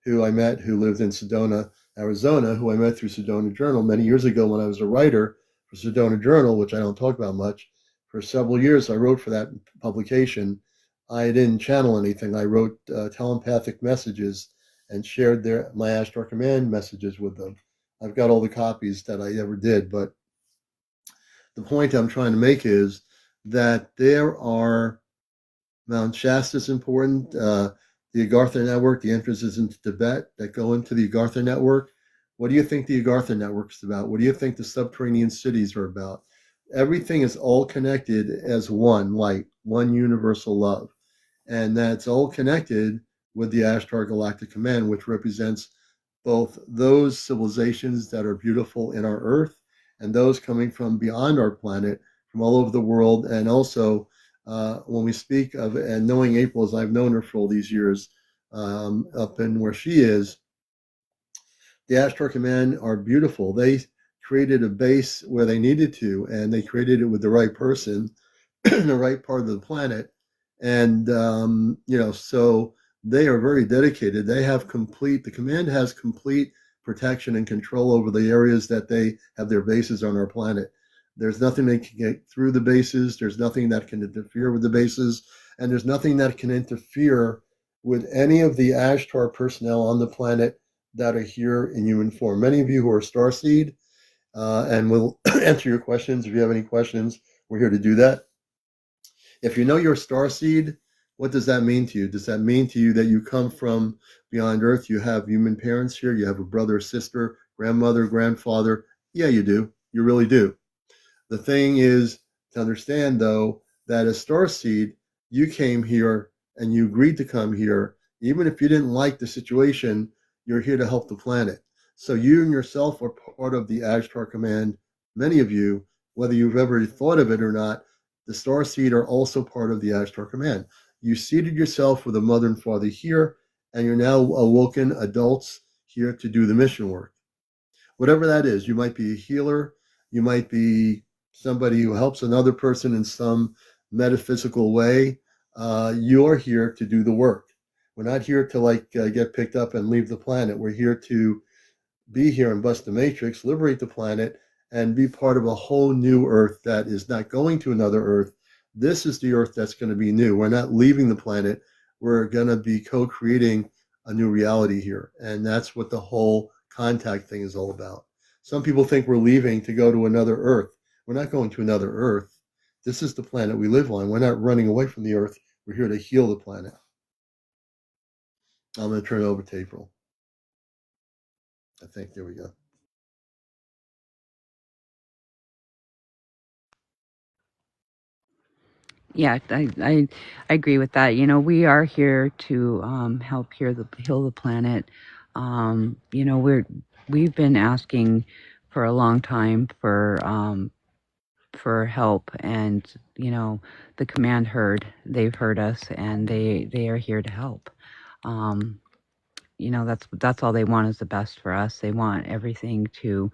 A: who I met, who lived in Sedona, Arizona, who I met through Sedona Journal many years ago when I was a writer for Sedona Journal, which I don't talk about much. For several years, I wrote for that publication. I didn't channel anything. I wrote telepathic messages and shared my Ashtar Command messages with them. I've got all the copies that I ever did, but the point I'm trying to make is that there are Mount Shasta is important. The Agartha network, the entrances into Tibet that go into the Agartha network. What do you think the Agartha network is about? What do you think the subterranean cities are about? Everything is all connected as one light, one universal love. And that's all connected with the Ashtar Galactic Command, which represents both those civilizations that are beautiful in our Earth and those coming from beyond our planet, from all over the world. And also, when we speak of, and knowing April as I've known her for all these years, up in where she is, the Ashtar Command are beautiful. They created a base where they needed to, and they created it with the right person in the right part of the planet. And, so they are very dedicated. The command has complete protection and control over the areas that they have their bases on our planet. There's nothing that can get through the bases. There's nothing that can interfere with the bases. And there's nothing that can interfere with any of the Ashtar personnel on the planet that are here in human form. Many of you who are Starseed, and we'll answer your questions. If you have any questions, we're here to do that. If you know your star seed, what does that mean to you? Does that mean to you that you come from beyond Earth? You have human parents here? You have a brother, sister, grandmother, grandfather? Yeah, you do. You really do. The thing is to understand, though, that as star seed, you came here and you agreed to come here. Even if you didn't like the situation, you're here to help the planet. So you and yourself are part of the Ashtar Command. Many of you, whether you've ever thought of it or not, the star seed are also part of the Ashtar Command. You seated yourself with a mother and father here, and you're now awoken adults here to do the mission work. Whatever that is, you might be a healer, you might be somebody who helps another person in some metaphysical way. You're here to do the work. We're not here to get picked up and leave the planet. We're here to be here and bust the matrix, liberate the planet, and be part of a whole new Earth that is not going to another Earth. This is the Earth that's going to be new. We're not leaving the planet. We're going to be co-creating a new reality here. And that's what the whole contact thing is all about. Some people think we're leaving to go to another Earth. We're not going to another Earth. This is the planet we live on. We're not running away from the Earth. We're here to heal the planet. I'm going to turn it over to April. I think there we go.
B: Yeah, I agree with that. We are here to help heal the planet. We've been asking for a long time for help, and the command they've heard us, and they are here to help. That's all they want is the best for us. They want everything to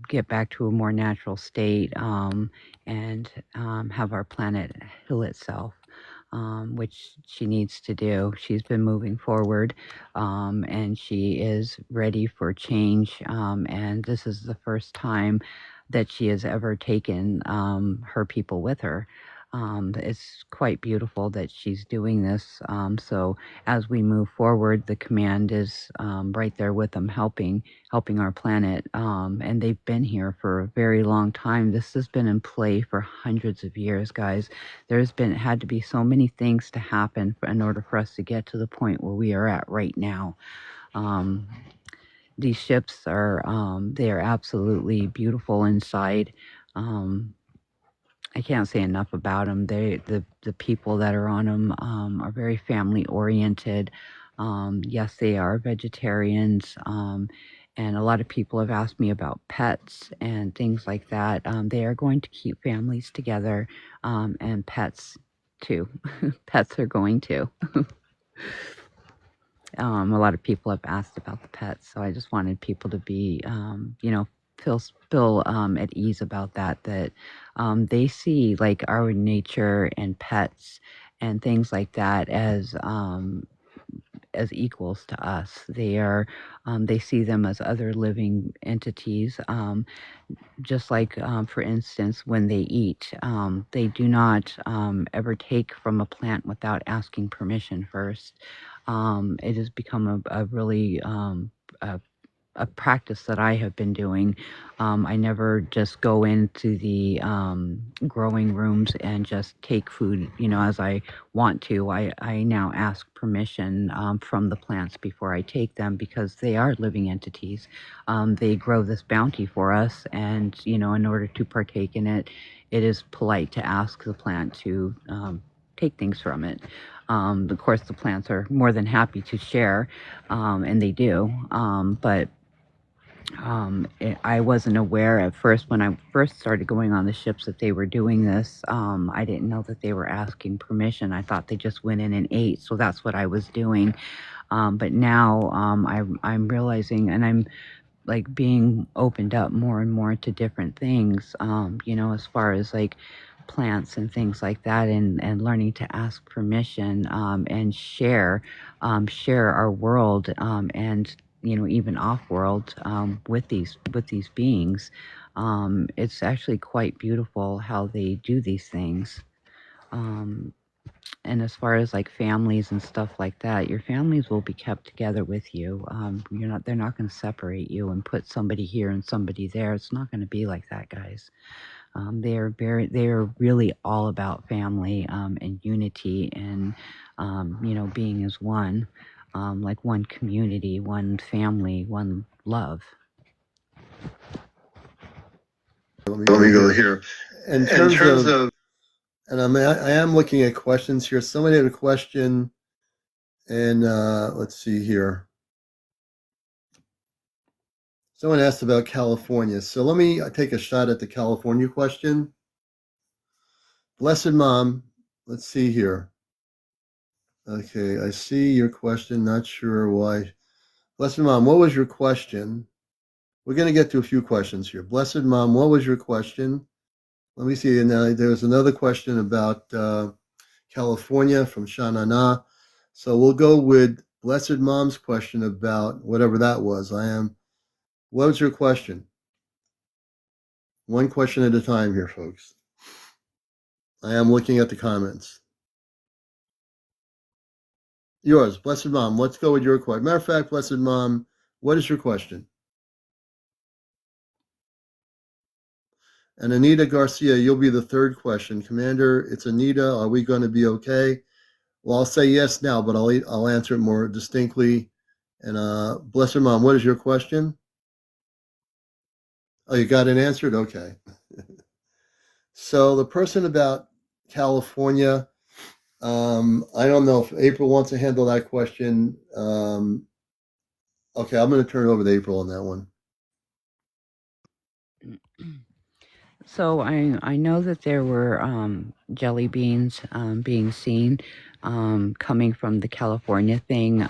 B: get back to a more natural state, and have our planet heal itself. which she needs to do. She's been moving forward, and she is ready for change. And this is the first time that she has ever taken her people with her. It's quite beautiful that she's doing this. So as we move forward, the command is right there with them, helping our planet. And they've been here for a very long time. This has been in play for hundreds of years, guys. Had to be so many things to happen in order for us to get to the point where we are at right now. These ships are they are absolutely beautiful inside. I can't say enough about them. The people that are on them are very family oriented. Yes, they are vegetarians. And a lot of people have asked me about pets and things like that. They are going to keep families together, and pets too. Pets are going to. A lot of people have asked about the pets, so I just wanted people to be, feel at ease about that. That they see like our nature and pets and things like that as equals to us. They see them as other living entities. Just like, for instance, when they eat, they do not ever take from a plant without asking permission first. It has become a really a practice that I have been doing. I never just go into the growing rooms and just take food, as I want to. I now ask permission from the plants before I take them, because they are living entities. They grow this bounty for us, and, in order to partake in it, it is polite to ask the plant to take things from it. Of course, the plants are more than happy to share, and they do. But I wasn't aware at first when I first started going on the ships that they were doing this. I didn't know that they were asking permission. I thought they just went in and ate, so that's what I was doing. But now I'm realizing, and I'm like being opened up more and more to different things, as far as like plants and things like that, and learning to ask permission, and share our world, and even off world, with these beings. It's actually quite beautiful how they do these things. And as far as like families and stuff like that, your families will be kept together with you. They're not going to separate you and put somebody here and somebody there. It's not going to be like that, guys. They are really all about family, and unity, and being as one, like one community, one family, one love.
A: Let me go here. In terms of, and I am looking at questions here. Somebody had a question, and let's see here. Someone asked about California. So let me take a shot at the California question. Blessed Mom, let's see here. Okay, I see your question. Not sure why. Blessed Mom, what was your question? We're going to get to a few questions here. Blessed Mom, what was your question? Let me see. Now, there's another question about California from Shanana. So we'll go with Blessed Mom's question about whatever that was. What was your question? One question at a time here, folks. I am looking at the comments. Yours, Blessed Mom, let's go with your question. Matter of fact, Blessed Mom, what is your question? And Anita Garcia, you'll be the third question. Commander, it's Anita. Are we going to be okay? Well, I'll say yes now, but I'll answer it more distinctly. And Blessed Mom, what is your question? Oh, you got it answered? Okay. So the person about California, I don't know if April wants to handle that question. Okay, I'm going to turn it over to April on that one.
B: So I know that there were jelly beans being seen coming from the California thing.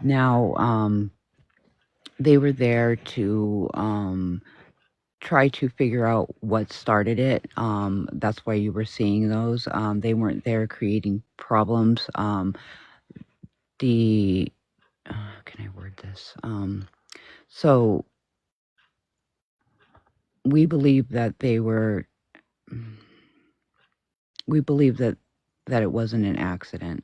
B: Now they were there to try to figure out what started it. That's why you were seeing those. They weren't there creating problems. The How can I word this? So we believe that they were. We believe that it wasn't an accident.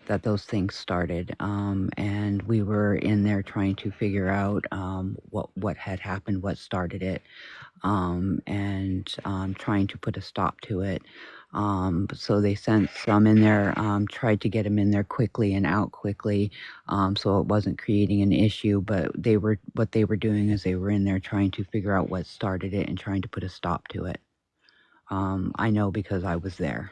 B: That those things started, and we were in there trying to figure out what had happened, what started it, and trying to put a stop to it. So they sent some in there, tried to get them in there quickly and out quickly, so it wasn't creating an issue. But what they were doing is they were in there trying to figure out what started it and trying to put a stop to it. I know because I was there.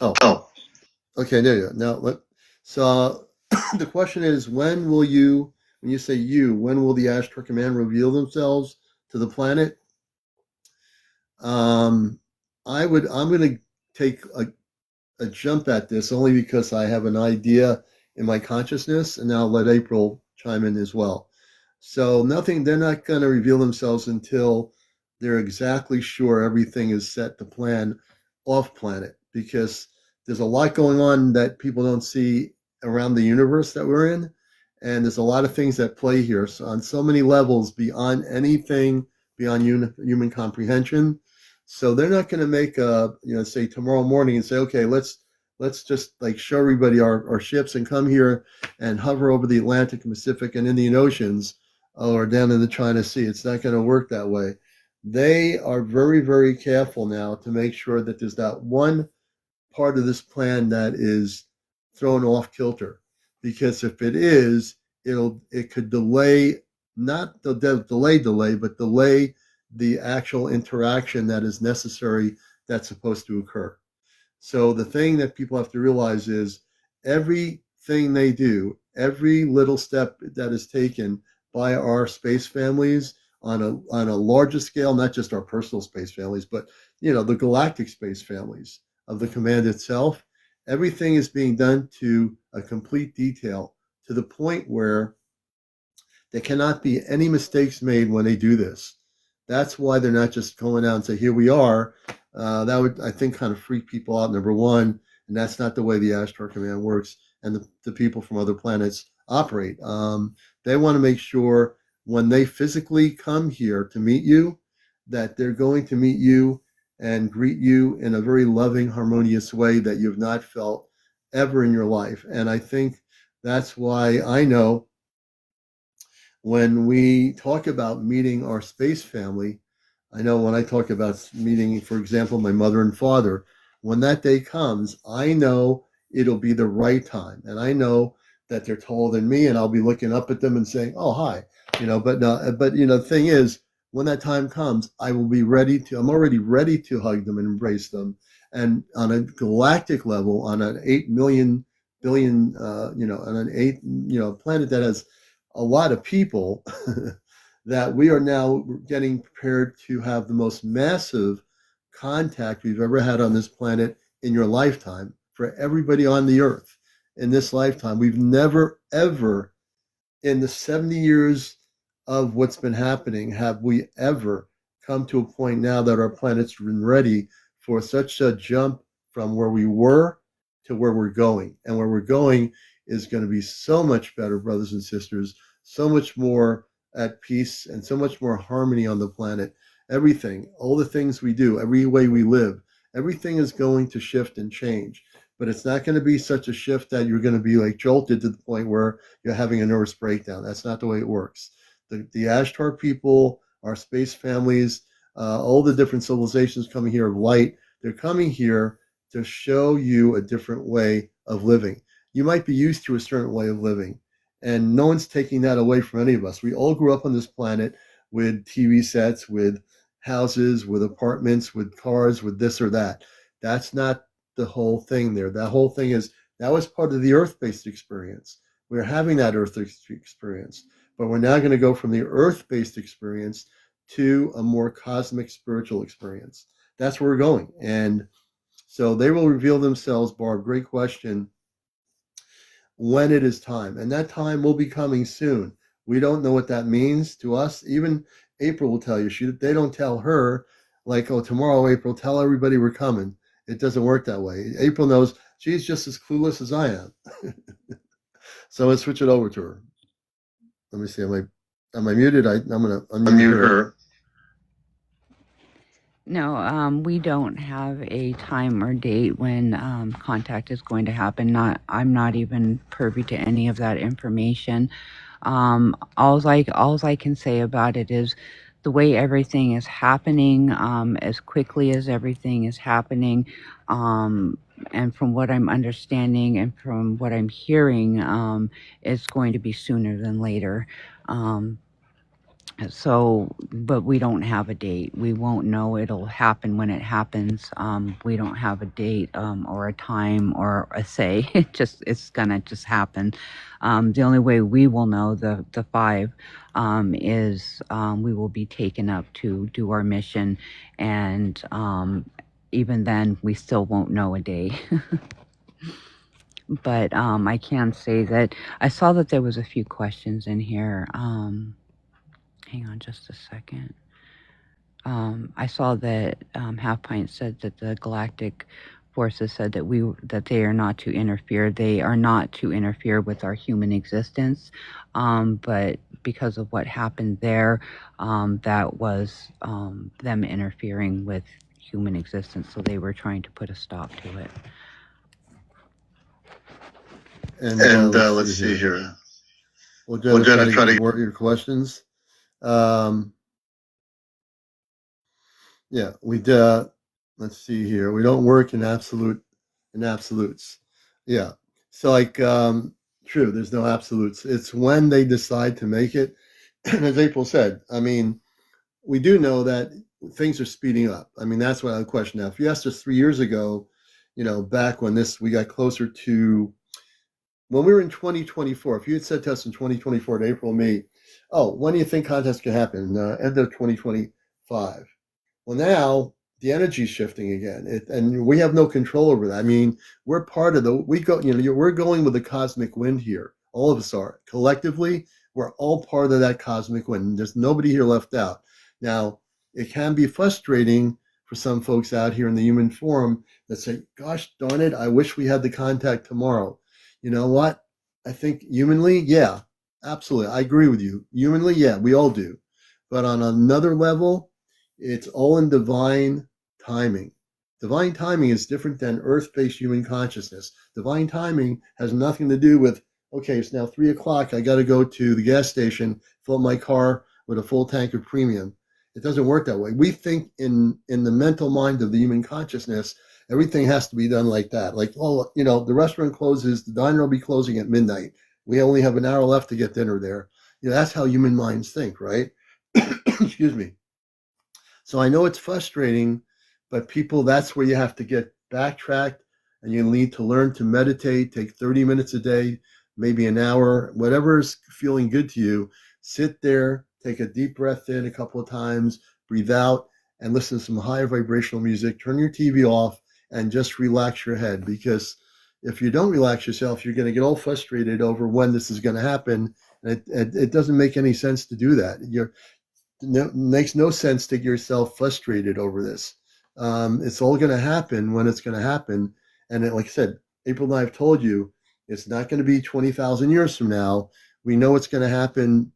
A: Oh, okay, there you go. Now, so the question is, when will you, when you say you, when will the Ashtar Command reveal themselves to the planet? Um, I'm going to take a jump at this only because I have an idea in my consciousness, and now let April chime in as well. So nothing, they're not going to reveal themselves until they're exactly sure everything is set to plan off planet, because there's a lot going on that people don't see around the universe that we're in. And there's a lot of things that play here. So on so many levels beyond anything, beyond human comprehension. So they're not going to make a, say tomorrow morning and say, okay, let's just like show everybody our ships and come here and hover over the Atlantic and Pacific and Indian Oceans or down in the China Sea. It's not going to work that way. They are very, very careful now to make sure that there's not one part of this plan that is thrown off kilter. Because if it is, it could delay, not the delay, but delay the actual interaction that is necessary that's supposed to occur. So the thing that people have to realize is everything they do, every little step that is taken by our space families on a larger scale, not just our personal space families, but the galactic space families of the command itself, everything is being done to a complete detail to the point where there cannot be any mistakes made when they do this. That's why they're not just going out and say, here we are. That would, I think, kind of freak people out, number one. And that's not the way the Ashtar Command works and the people from other planets operate. They want to make sure when they physically come here to meet you, that they're going to meet you and greet you in a very loving, harmonious way that you've not felt ever in your life. And I think that's why I know when we talk about meeting our space family, I know when I talk about meeting, for example, my mother and father, when that day comes, I know it'll be the right time. And I know that they're taller than me, and I'll be looking up at them and saying, oh, hi. The thing is, when that time comes, I will be ready to, I'm already ready to hug them and embrace them. And on a galactic level, on an 8 million billion, on an planet that has a lot of people, that we are now getting prepared to have the most massive contact we've ever had on this planet in your lifetime for everybody on the earth in this lifetime. We've never, ever, in the 70 years of what's been happening, have we ever come to a point now that our planet's been ready for such a jump from where we were to where we're going. And where we're going is going to be so much better, brothers and sisters, so much more at peace and so much more harmony on the planet. Everything, all the things we do, every way we live, everything is going to shift and change. But it's not going to be such a shift that you're going to be like jolted to the point where you're having a nervous breakdown. That's not the way it works. The Ashtar people, our space families, all the different civilizations coming here of light, they're coming here to show you a different way of living. You might be used to a certain way of living, and no one's taking that away from any of us. We all grew up on this planet with TV sets, with houses, with apartments, with cars, with this or that. That's not the whole thing there. That whole thing is that was part of the earth-based experience. We're having that earth experience, but we're now going to go from the earth-based experience to a more cosmic spiritual experience. That's where we're going. And so they will reveal themselves, Barb. Great question. When it is time. And that time will be coming soon. We don't know what that means to us. Even April will tell you. They don't tell her, like, oh, tomorrow, April, tell everybody we're coming. It doesn't work that way. April knows she's just as clueless as I am. So let's switch it over to her. Let me see. Am I muted? I'm going to unmute her.
B: No, we don't have a time or date when contact is going to happen. I'm not even privy to any of that information. All I can say about it is the way everything is happening, as quickly as everything is happening, and from what I'm understanding and from what I'm hearing, it's going to be sooner than later. So, but we don't have a date. We won't know. It'll happen when it happens. We don't have a date or a time or a say. It's gonna just happen. The only way we will know the five is we will be taken up to do our mission, and even then we still won't know a day. But I can say that I saw that there was a few questions in here. Hang on just a second. I saw that Half Pint said that the galactic forces said that they are not to interfere. They are not to interfere with our human existence, but because of what happened there, that was them interfering with human existence. So they were trying to put a stop to it.
A: And let's see here. We'll try to get more of your questions. Yeah, let's see here. We don't work in absolutes. Yeah. So like true, there's no absolutes. It's when they decide to make it. And as April said, I mean, we do know that things are speeding up. I mean, that's what I have a question now. If you asked us 3 years ago, back when we got closer to when we were in 2024, if you had said to us in 2024 to April, May, oh, when do you think contests can happen? End of 2025. Well, now the energy is shifting again, and we have no control over that. I mean, we're part of we're going with the cosmic wind here. All of us are collectively. We're all part of that cosmic wind. There's nobody here left out. Now, it can be frustrating for some folks out here in the human form that say, "Gosh darn it, I wish we had the contact tomorrow." You know what? I think humanly, yeah, absolutely. I agree with you. Humanly, yeah, we all do. But on another level, it's all in divine timing. Divine timing is different than earth-based human consciousness. Divine timing has nothing to do with, okay, it's now 3:00. I got to go to the gas station, fill up my car with a full tank of premium. It doesn't work that way. We think in the mental mind of the human consciousness, everything has to be done like that. Like, oh, the restaurant closes, the diner will be closing at midnight. We only have an hour left to get dinner there. That's how human minds think, right? Excuse me. So I know it's frustrating, but people, that's where you have to get backtracked, and you need to learn to meditate, take 30 minutes a day, maybe an hour, whatever is feeling good to you. Sit there, take a deep breath in a couple of times, breathe out, and listen to some higher vibrational music. Turn your TV off and just relax your head, because if you don't relax yourself, you're going to get all frustrated over when this is going to happen. And it doesn't make any sense to do that. Makes no sense to get yourself frustrated over this. It's all going to happen when it's going to happen. And like I said, April and I have told you, it's not going to be 20,000 years from now. We know it's going to happen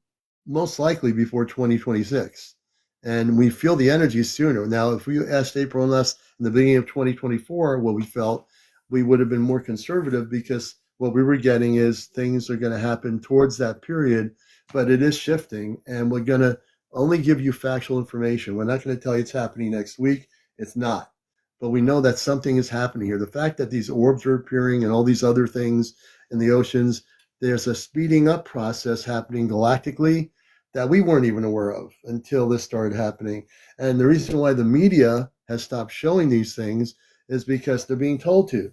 A: most likely before 2026. And we feel the energy sooner. Now, if we asked April and us in the beginning of 2024 what we felt, we would have been more conservative, because what we were getting is things are going to happen towards that period, but it is shifting, and we're going to only give you factual information. We're not going to tell you it's happening next week. It's not. but we know that something is happening here. The fact that these orbs are appearing and all these other things in the oceans, there's a speeding up process happening galactically that we weren't even aware of until this started happening. And the reason why the media has stopped showing these things is because they're being told to.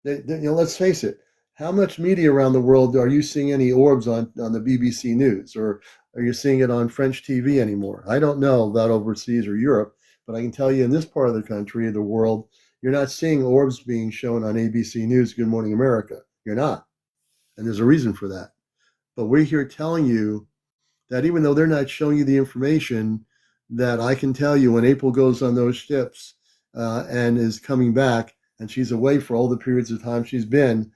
A: Let's face it. How much media around the world are you seeing any orbs on the BBC News, or are you seeing it on French TV anymore? I don't know about overseas or Europe, but I can tell you in this part of the country, the world, you're not seeing orbs being shown on ABC News, Good Morning America. You're not. And there's a reason for that. But we're here telling you that even though they're not showing you the information, that I can tell you when April goes on those ships and is coming back, and she's away for all the periods of time she's been,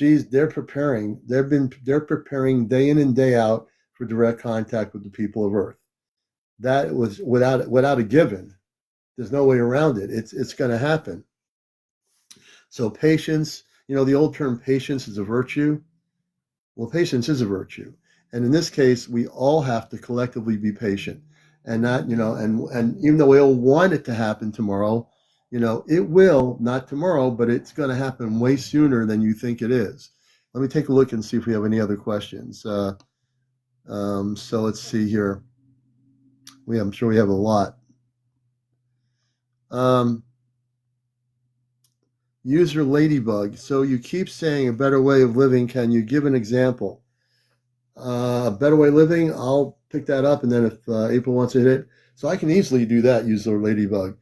A: they're preparing. They're preparing day in and day out for direct contact with the people of Earth. That was without a given. There's no way around it. It's going to happen. So patience, the old term patience is a virtue. Well, patience is a virtue. And in this case, we all have to collectively be patient and not, and even though we all want it to happen tomorrow, it will, not tomorrow, but it's going to happen way sooner than you think it is. Let me take a look and see if we have any other questions. So let's see here. I'm sure we have a lot. User Ladybug. So you keep saying a better way of living. Can you give an example? A better way of living, I'll pick that up, and then if April wants to hit it. So I can easily do that, User Ladybug.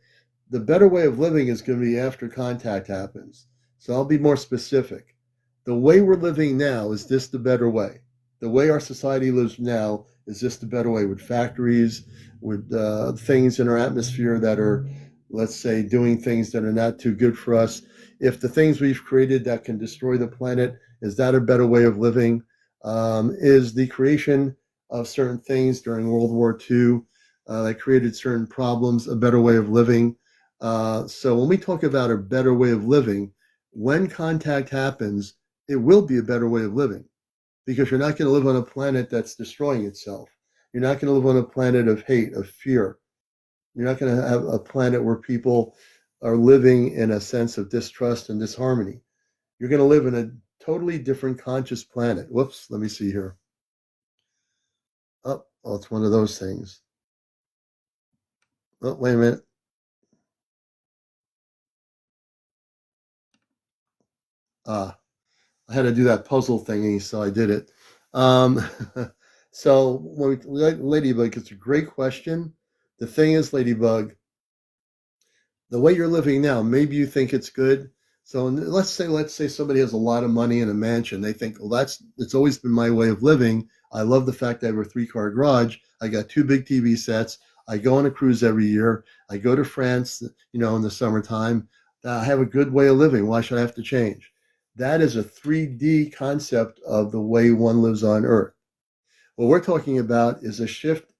A: The better way of living is going to be after contact happens. So I'll be more specific. The way we're living now, is this the better way? The way our society lives now, is this the better way, with factories, with things in our atmosphere that are, let's say, doing things that are not too good for us? If the things we've created that can destroy the planet, is that a better way of living? Is the creation of certain things during World War II that created certain problems a better way of living? So when we talk about a better way of living, when contact happens, it will be a better way of living, because you're not going to live on a planet that's destroying itself. You're not going to live on a planet of hate, of fear. You're not going to have a planet where people are living in a sense of distrust and disharmony. You're going to live in a totally different conscious planet. Whoops, let me see here. Oh, it's one of those things. Oh, wait a minute. I had to do that puzzle thingy, so I did it. So when Ladybug, it's a great question. The thing is, Ladybug, the way you're living now, maybe you think it's good. So let's say somebody has a lot of money in a mansion. They think, well, it's always been my way of living. I love the fact that I have a 3-car garage. I got 2 big TV sets. I go on a cruise every year. I go to France, in the summertime. I have a good way of living. Why should I have to change? That is a 3D concept of the way one lives on Earth. What we're talking about is a shift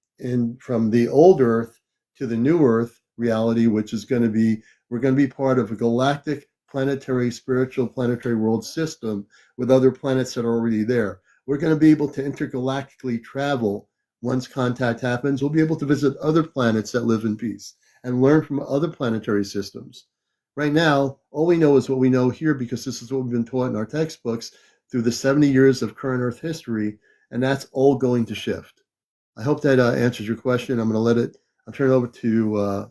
A: from the old Earth to the new Earth reality, which is we're going to be part of a galactic, planetary, spiritual planetary world system with other planets that are already there. We're going to be able to intergalactically travel. Once contact happens, we'll be able to visit other planets that live in peace and learn from other planetary systems. Right now, all we know is what we know here, because this is what we've been taught in our textbooks through the 70 years of current Earth history, and that's all going to shift. I hope that answers your question. I'm going to I'll turn it over to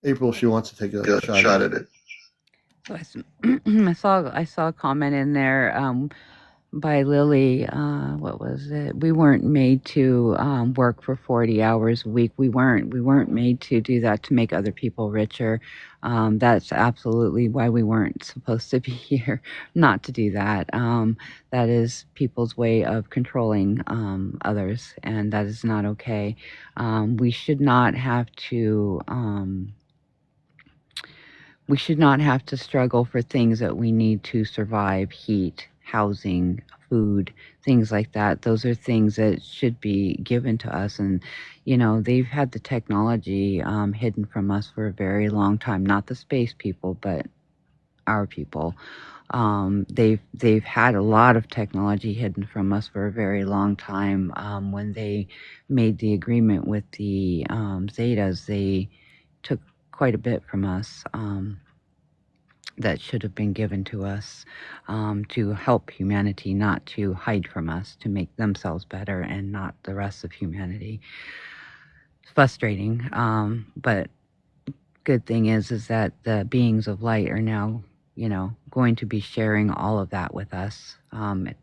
A: April if she wants to take a shot at it.
B: So I saw a comment in there by Lily. What was it? We weren't made to work for 40 hours a week. We weren't made to do that to make other people richer. That's absolutely why we weren't supposed to be here. Not to do that. That is people's way of controlling others, and that is not okay. We should not have to. We should not have to struggle for things that we need to survive: heat, housing, food, things like that. Those are things that should be given to us. And, they've had the technology hidden from us for a very long time. Not the space people, but our people. They've had a lot of technology hidden from us for a very long time. When they made the agreement with the Zetas, they took quite a bit from us that should have been given to us to help humanity, not to hide from us, to make themselves better and not the rest of humanity. It's frustrating, but good thing is that the beings of light are now, going to be sharing all of that with us.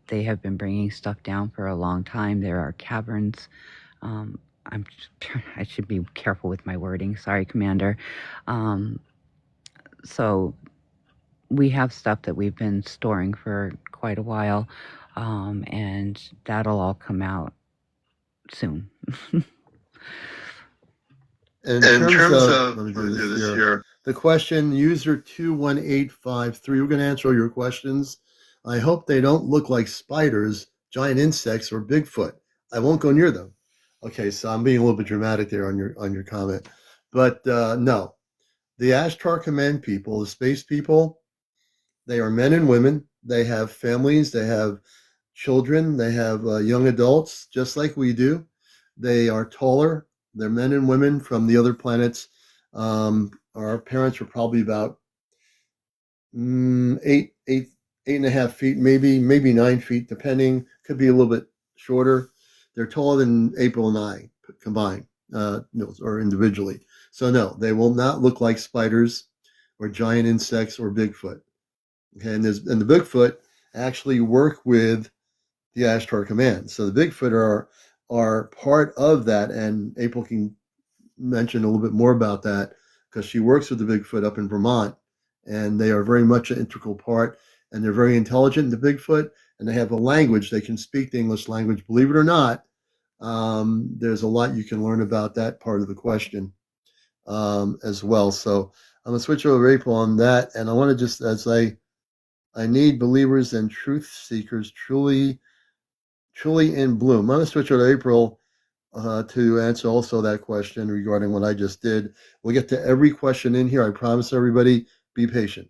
B: They have been bringing stuff down for a long time. There are caverns. Um, I should be careful with my wording. Sorry, Commander. So we have stuff that we've been storing for quite a while, and that'll all come out soon.
A: In terms of, let me do this here. The question, user 21853, we're going to answer all your questions. I hope they don't look like spiders, giant insects, or Bigfoot. I won't go near them. Okay, so I'm being a little bit dramatic there on your comment. But no, the Ashtar Command people, the space people, they are men and women. They have families. They have children. They have young adults, just like we do. They are taller. They're men and women from the other planets. Our parents were probably about eight and a half feet, maybe 9 feet, depending. Could be a little bit shorter. They're taller than April and I combined, or individually. So no, they will not look like spiders or giant insects or Bigfoot. Okay, and the Bigfoot actually work with the Ashtar Command. So the Bigfoot are part of that, and April can mention a little bit more about that because she works with the Bigfoot up in Vermont, and they are very much an integral part, and they're very intelligent, the Bigfoot, and they have a language. They can speak the English language, believe it or not. There's a lot you can learn about that part of the question as well. So I'm going to switch over to April on that, and I want to just, as I need believers and truth seekers truly in bloom. I'm going to switch over to April to answer also that question regarding what I just did. We'll get to every question in here. I promise everybody, be patient.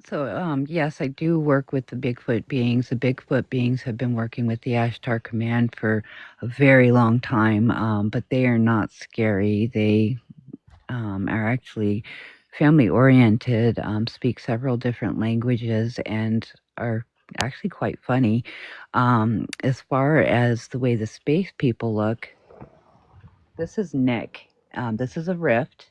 B: So, yes, I do work with the Bigfoot beings. The Bigfoot beings have been working with the Ashtar Command for a very long time, but they are not scary. They are actually family oriented, speak several different languages, and are actually quite funny. As far as the way the space people look, this is Nick. This is a rift.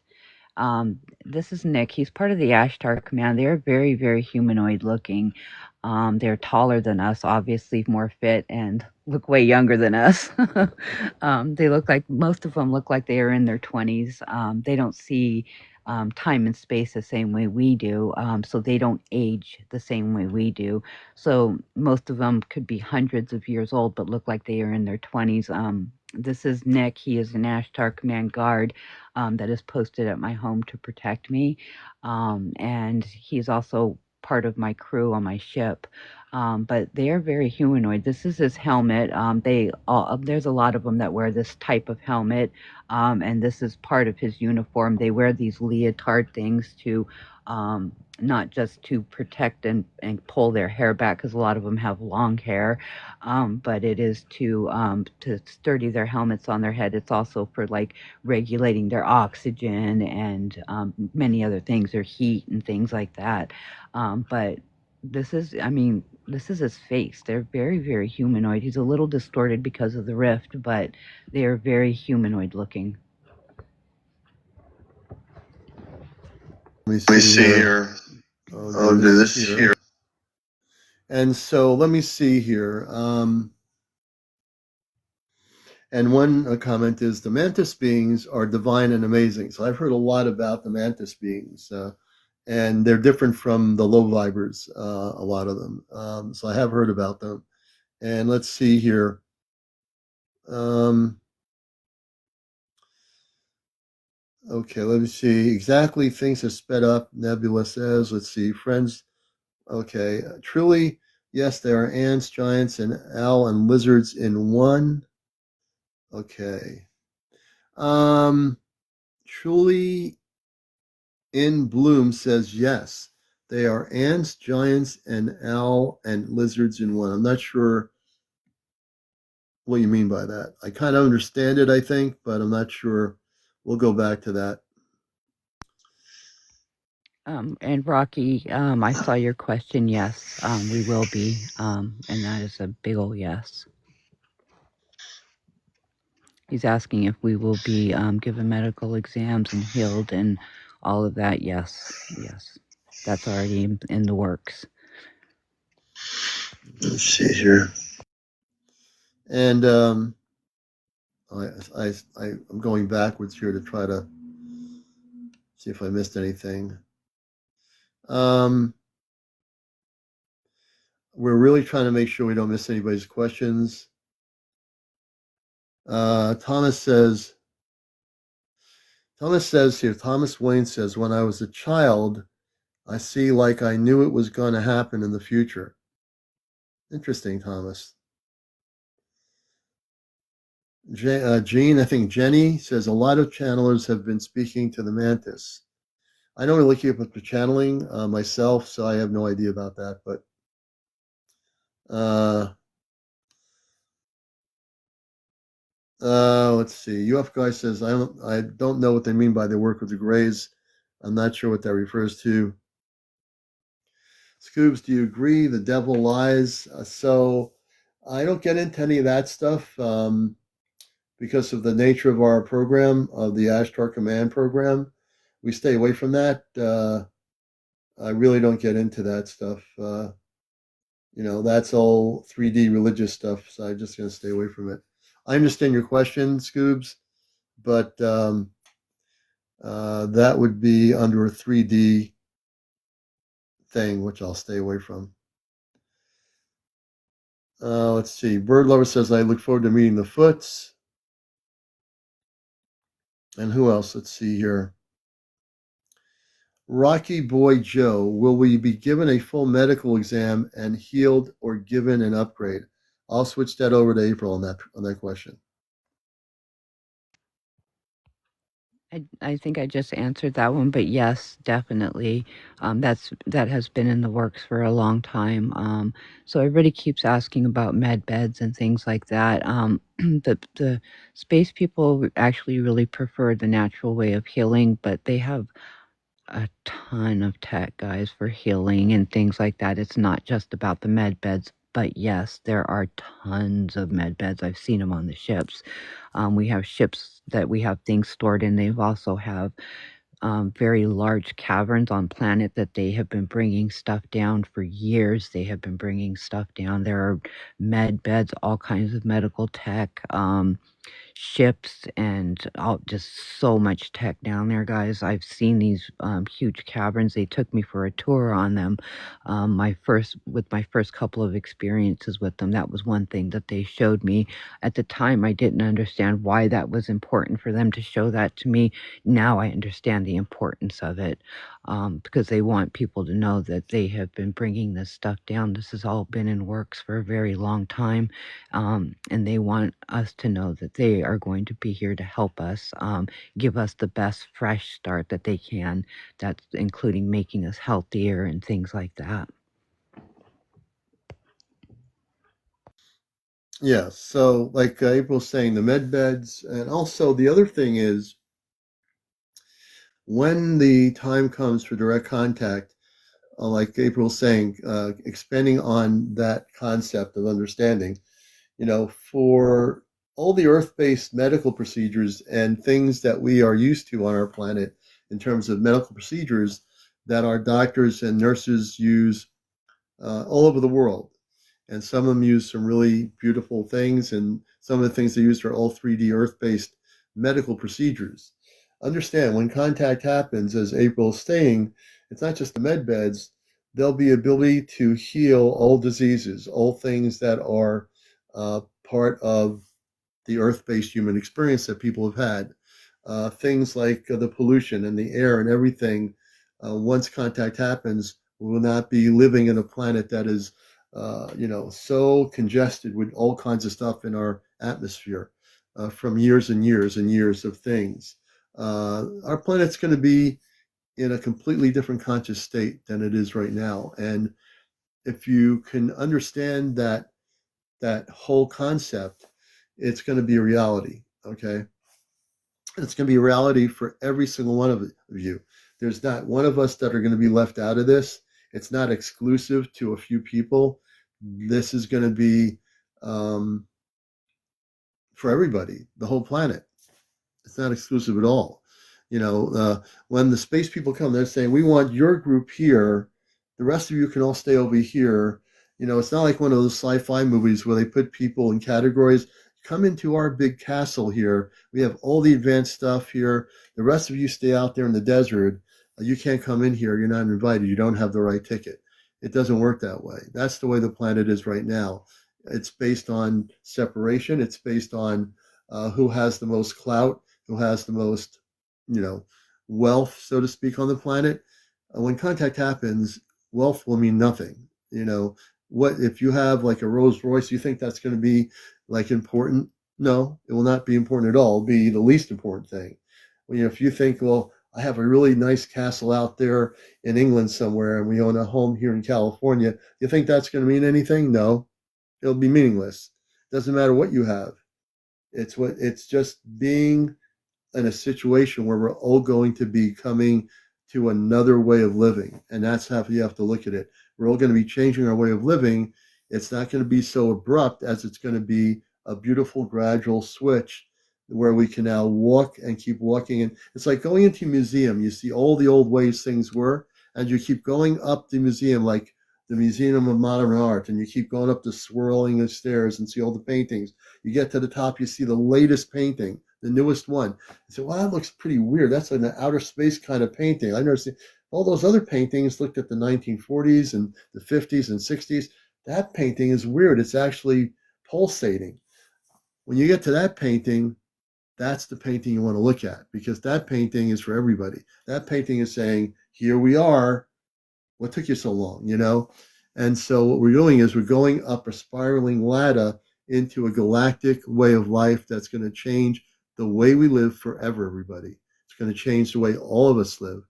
B: This is Nick. He's part of the Ashtar Command. They're very, very humanoid looking. They're taller than us, obviously more fit, and look way younger than us. They look like, most of them look like they are in their 20s. They don't see time and space the same way we do, so they don't age the same way we do. So most of them could be hundreds of years old, but look like they are in their 20s. This is Nick. He is an Ashtar Command guard that is posted at my home to protect me. And he's also part of my crew on my ship. But they are very humanoid. This is his helmet. There's a lot of them that wear this type of helmet, and this is part of his uniform. They wear these leotard things to not just to protect and pull their hair back, because a lot of them have long hair, but it is to sturdy their helmets on their head. It's also for like regulating their oxygen and many other things, their heat and things like that. But this is his face. They're very, very humanoid. He's a little distorted because of the rift, but they are very humanoid looking.
A: Let me see here. I'll do this here. And so let me see here. And one comment is the mantis beings are divine and amazing. So I've heard a lot about the mantis beings, and they're different from the low vibers, a lot of them. So I have heard about them. And let's see here. Okay, let me see. Exactly, things have sped up. Nebula says, let's see, friends. Okay, truly, yes, there are ants, giants, and owl and lizards in one. Okay. Truly in bloom says yes. They are ants, giants, and owl and lizards in one. I'm not sure what you mean by that. I kind of understand it, I think, but I'm not sure. We'll go back to that.
B: And Rocky, I saw your question. Yes, we will be, and that is a big ol' yes. He's asking if we will be given medical exams and healed and all of that. Yes, yes, that's already in the works.
A: Let's see here. And I'm going backwards here to try to see if I missed anything. Um, we're really trying to make sure we don't miss anybody's questions. Thomas says here, Thomas Wayne says, when I was a child, I see like I knew it was going to happen in the future. Interesting, Thomas. Jean, I think Jenny says, a lot of channelers have been speaking to the mantis. I don't really keep up with channeling myself, so I have no idea about that. But let's see. UF guy says, I don't know what they mean by they work with the Greys. I'm not sure what that refers to. Scoobs, do you agree the devil lies? So I don't get into any of that stuff because of the nature of our program, of the Ashtar Command program. We stay away from that. I really don't get into that stuff. That's all 3D religious stuff, so I'm just going to stay away from it. I understand your question, Scoobs, but that would be under a 3D thing, which I'll stay away from. Let's see. Bird Lover says, I look forward to meeting the Foots. And who else? Let's see here. Rocky Boy Joe, will we be given a full medical exam and healed or given an upgrade? I'll switch that over to April on that question.
B: I think I just answered that one, but yes, definitely. That has been in the works for a long time. So everybody keeps asking about med beds and things like that. The space people actually really prefer the natural way of healing, but they have a ton of tech, guys, for healing and things like that. It's not just about the med beds, but yes, there are tons of med beds. I've seen them on the ships. We have ships that we have things stored in. They've also have very large caverns on planet that they have been bringing stuff down for years. They have been bringing stuff down. There are med beds, all kinds of medical tech. Ships and just so much tech down there, guys. I've seen these huge caverns. They took me for a tour on them. My first couple of experiences with them, that was one thing that they showed me. At the time, I didn't understand why that was important for them to show that to me. Now I understand the importance of it, because they want people to know that they have been bringing this stuff down. This has all been in works for a very long time, and they want us to know that they are going to be here to help us, give us the best fresh start that they can. That's including making us healthier and things like that.
A: Yeah, so like April's saying, the med beds, and also the other thing is when the time comes for direct contact, like April's saying, expanding on that concept of understanding, for all the earth-based medical procedures and things that we are used to on our planet in terms of medical procedures that our doctors and nurses use all over the world. And some of them use some really beautiful things, and some of the things they use are all 3D earth-based medical procedures. Understand, when contact happens, as April's saying, it's not just the med beds. There'll be ability to heal all diseases, all things that are part of the earth-based human experience that people have had. Things like the pollution and the air and everything. Once contact happens, we will not be living in a planet that is, so congested with all kinds of stuff in our atmosphere from years and years and years of things. Our planet's going to be in a completely different conscious state than it is right now. And if you can understand that whole concept, it's going to be a reality. Okay. It's going to be a reality for every single one of you. There's not one of us that are going to be left out of this. It's not exclusive to a few people. This is going to be um, for everybody, the whole planet. It's not exclusive at all. When the space people come, they're saying, we want your group here. The rest of you can all stay over here. It's not like one of those sci-fi movies where they put people in categories. Come into our big castle here. We have all the advanced stuff here. The rest of you stay out there in the desert. You can't come in here. You're not invited. You don't have the right ticket. It doesn't work that way. That's the way the planet is right now. It's based on separation. It's based on who has the most clout, who has the most, you know, wealth, so to speak, on the planet. When contact happens, wealth will mean nothing. What if you have like a Rolls Royce? You think that's going to be like important? No, it will not be important at all. It'll be the least important thing. If you think, well, I have a really nice castle out there in England somewhere, and we own a home here in California, you think that's going to mean anything? No, it'll be meaningless. Doesn't matter what you have. It's just being in a situation where we're all going to be coming to another way of living. And that's how you have to look at it. We're all going to be changing our way of living. It's not going to be so abrupt as it's going to be a beautiful gradual switch where we can now walk and keep walking. And it's like going into a museum. You see all the old ways things were, and you keep going up the museum, like the Museum of Modern Art, and you keep going up the swirling stairs and see all the paintings. You get to the top, you see the latest painting, the newest one. You say, well, that looks pretty weird. That's an outer space kind of painting. I've never seen all those other paintings. Looked at the 1940s and the 50s and 60s. That painting is weird. It's actually pulsating. When you get to that painting, that's the painting you want to look at, because that painting is for everybody. That painting is saying, here we are. What took you so long? And so what we're doing is we're going up a spiraling ladder into a galactic way of life that's going to change the way we live forever, everybody. It's going to change the way all of us live.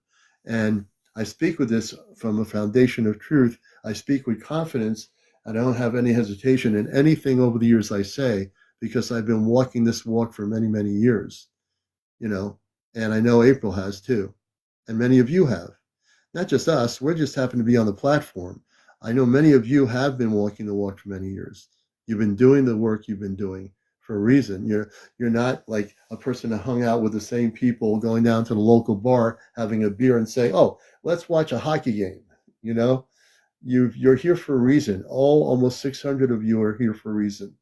A: And I speak with this from a foundation of truth. I speak with confidence, and I don't have any hesitation in anything over the years I say, because I've been walking this walk for many, many years, and I know April has too, and many of you have. Not just us, we're just happen to be on the platform. I know many of you have been walking the walk for many years. You've been doing the work you've been doing for a reason. You're not like a person that hung out with the same people, going down to the local bar, having a beer and say, oh, let's watch a hockey game. You're here for a reason. Almost 600 of you are here for a reason.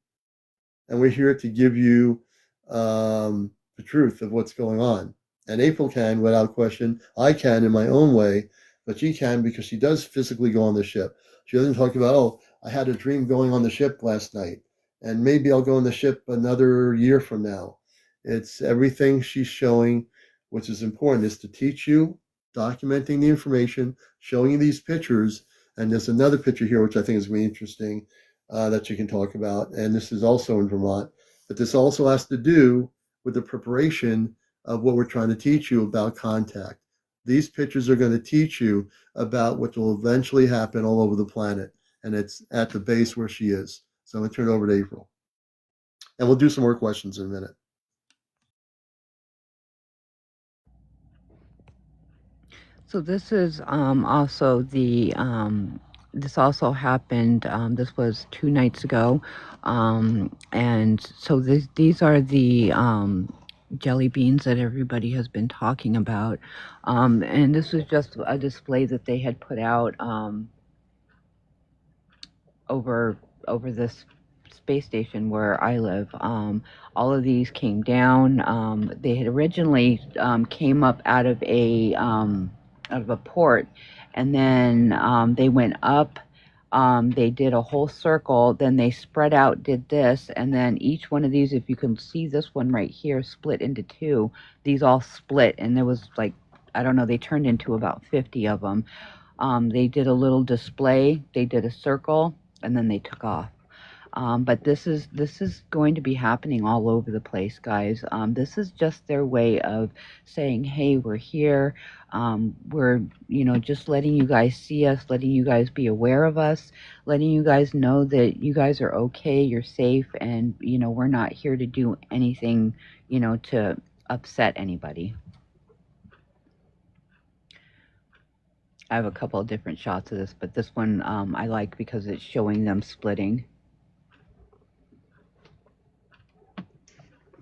A: And we're here to give you the truth of what's going on. And April can, without question. I can in my own way, but she can because she does physically go on the ship. She doesn't talk about, oh, I had a dream going on the ship last night, and maybe I'll go on the ship another year from now. It's everything she's showing, which is important, is to teach you, documenting the information, showing you these pictures. And there's another picture here, which I think is really interesting, that you can talk about. And this is also in Vermont. But this also has to do with the preparation of what we're trying to teach you about contact. These pictures are going to teach you about what will eventually happen all over the planet. And it's at the base where she is. So I'm going to turn it over to April. And we'll do some more questions in a minute.
B: So this is also this also happened. This was 2 nights ago, and so these are the jelly beans that everybody has been talking about, and this was just a display that they had put out over this space station where I live. All of these came down. They had originally came up out of a port, and then they went up. They did a whole circle, then they spread out, did this, and then each one of these, if you can see this one right here, split into two. These all split, and there was like, I don't know, they turned into about 50 of them. They did a little display, they did a circle, and then they took off. But this is going to be happening all over the place, guys. This is just their way of saying, "Hey, we're here. We're just letting you guys see us, letting you guys be aware of us, letting you guys know that you guys are okay, you're safe, and we're not here to do anything, to upset anybody." I have a couple of different shots of this, but this one I like because it's showing them splitting.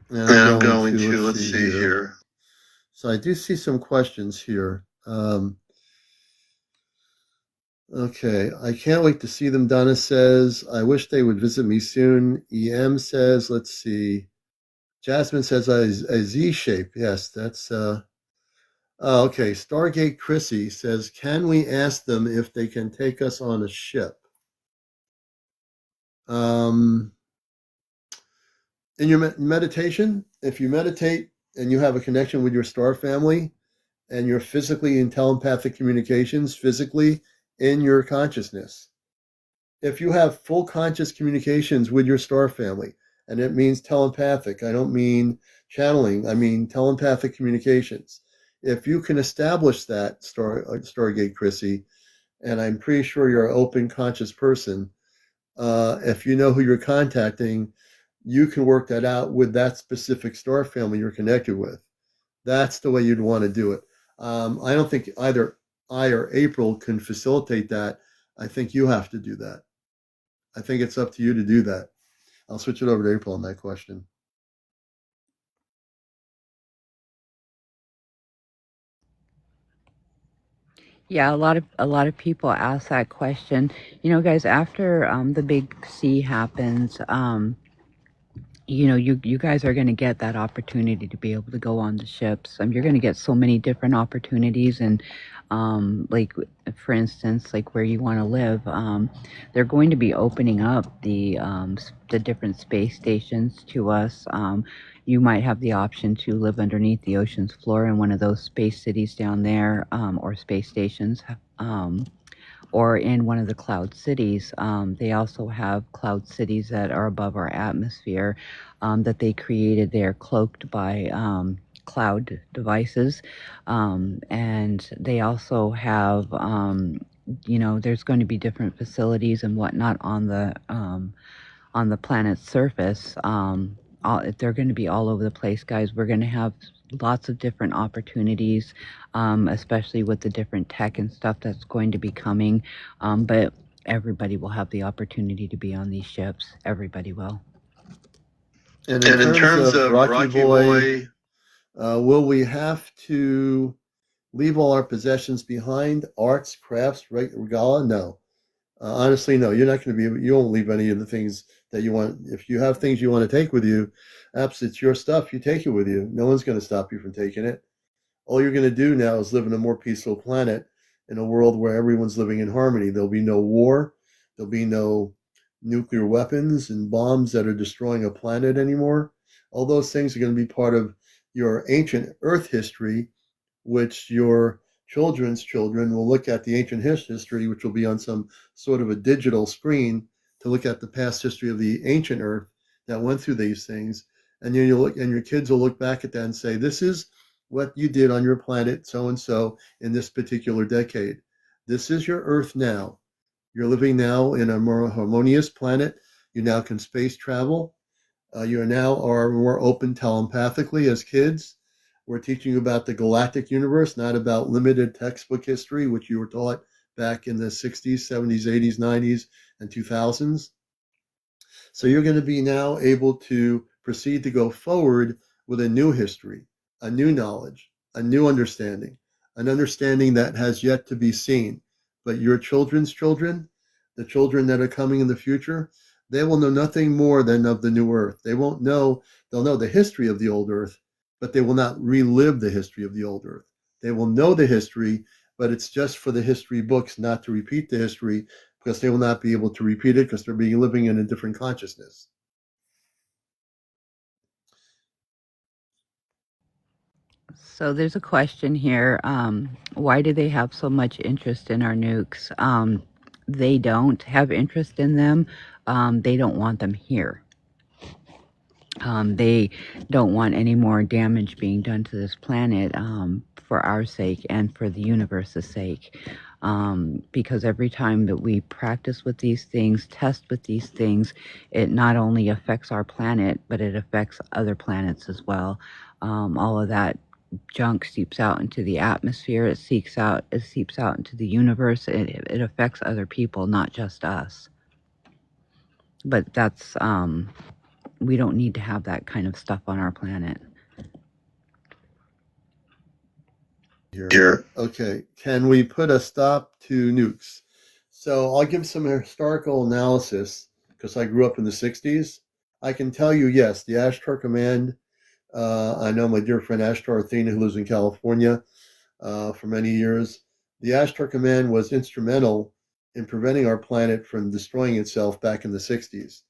A: And I'm going to, let's see here. So I do see some questions here. Okay, I can't wait to see them. Donna says, I wish they would visit me soon. EM says, let's see. Jasmine says a Z shape. Yes, that's okay. Stargate Chrissy says, can we ask them if they can take us on a ship? In your meditation, if you meditate and you have a connection with your star family and you're physically in telepathic communications, physically in your consciousness, if you have full conscious communications with your star family, and it means telepathic, I don't mean channeling, I mean telepathic communications. If you can establish that, Stargate Chrissy, and I'm pretty sure you're an open conscious person, if you know who you're contacting, you can work that out with that specific star family you're connected with. That's the way you'd want to do it. I don't think either I or April can facilitate that. I think you have to do that. I think it's up to you to do that. I'll switch it over to April on that question.
B: Yeah, a lot of people ask that question. Guys, after the big C happens, you guys are going to get that opportunity to be able to go on the ships. You're going to get so many different opportunities, and like for instance, like where you want to live, they're going to be opening up the different space stations to us. You might have the option to live underneath the ocean's floor in one of those space cities down there, or space stations. Or in one of the cloud cities. They also have cloud cities that are above our atmosphere, that they created. They're cloaked by cloud devices. And they also have, there's going to be different facilities and whatnot on the planet's surface. They're going to be all over the place, guys. We're going to have lots of different opportunities, especially with the different tech and stuff that's going to be coming. But everybody will have the opportunity to be on these ships. Everybody will.
A: And in terms of Rocky Boy, will we have to leave all our possessions behind? Arts, crafts, regala? No. Honestly, no. You're not going to be. You won't leave any of the things that you want. If you have things you want to take with you, absolutely, it's your stuff. You take it with you. No one's going to stop you from taking it. All you're going to do now is live in a more peaceful planet, in a world where everyone's living in harmony. There'll be no war. There'll be no nuclear weapons and bombs that are destroying a planet anymore. All those things are going to be part of your ancient Earth history, which your children's children will look at the ancient history, which will be on some sort of a digital screen to look at the past history of the ancient Earth that went through these things. And then you'll look, and your kids will look back at that and say, "This is what you did on your planet, so and so, in this particular decade. This is your Earth now. You're living now in a more harmonious planet. You now can space travel. You now are more open telepathically as kids. We're teaching you about the galactic universe, not about limited textbook history, which you were taught back in the 60s, 70s, 80s, 90s, and 2000s. So you're going to be now able to proceed to go forward with a new history, a new knowledge, a new understanding, an understanding that has yet to be seen. But your children's children, the children that are coming in the future, they will know nothing more than of the new earth. They'll know the history of the old earth, but they will not relive the history of the old earth. They will know the history, but it's just for the history books, not to repeat the history, because they will not be able to repeat it because they're living in a different consciousness.
B: So there's a question here. Why do they have so much interest in our nukes? they don't have interest in them. They don't want them here. They don't want any more damage being done to this planet, for our sake and for the universe's sake. Because every time that we practice with these things, test with these things, it not only affects our planet, but it affects other planets as well. All of that junk seeps out into the atmosphere. It seeps out into the universe. It affects other people, not just us. But that's we don't need to have that kind of stuff on our planet.
A: Here. Okay. Can we put a stop to nukes? So I'll give some historical analysis because I grew up in the 60s. I can tell you, yes, the Ashtar Command. I know my dear friend Ashtar Athena, who lives in California for many years. The Ashtar Command was instrumental in preventing our planet from destroying itself back in the 60s.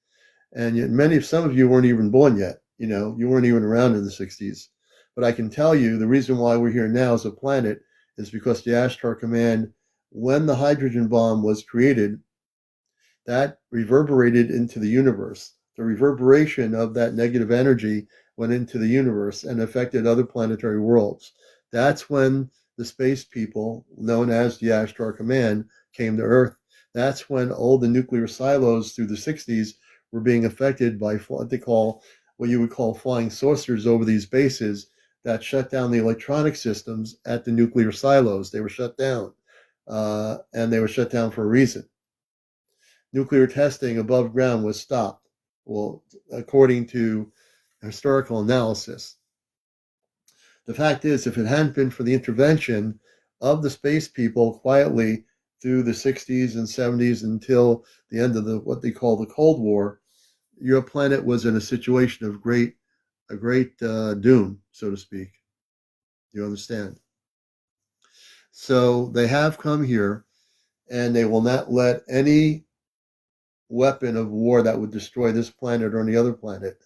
A: And yet some of you weren't even born yet. You weren't even around in the 60s. But I can tell you the reason why we're here now as a planet is because the Ashtar Command, when the hydrogen bomb was created, that reverberated into the universe. The reverberation of that negative energy went into the universe and affected other planetary worlds. That's when the space people, known as the Ashtar Command, came to Earth. That's when all the nuclear silos through the 60s were being affected by what you would call flying saucers over these bases that shut down the electronic systems at the nuclear silos. They were shut down, and they were shut down for a reason. Nuclear testing above ground was stopped. Well, according to historical analysis. The fact is, if it hadn't been for the intervention of the space people quietly through the 60s and 70s until the end of what they call the Cold War, your planet was in a situation of a great doom, so to speak. You understand? So they have come here, and they will not let any weapon of war that would destroy this planet or any other planet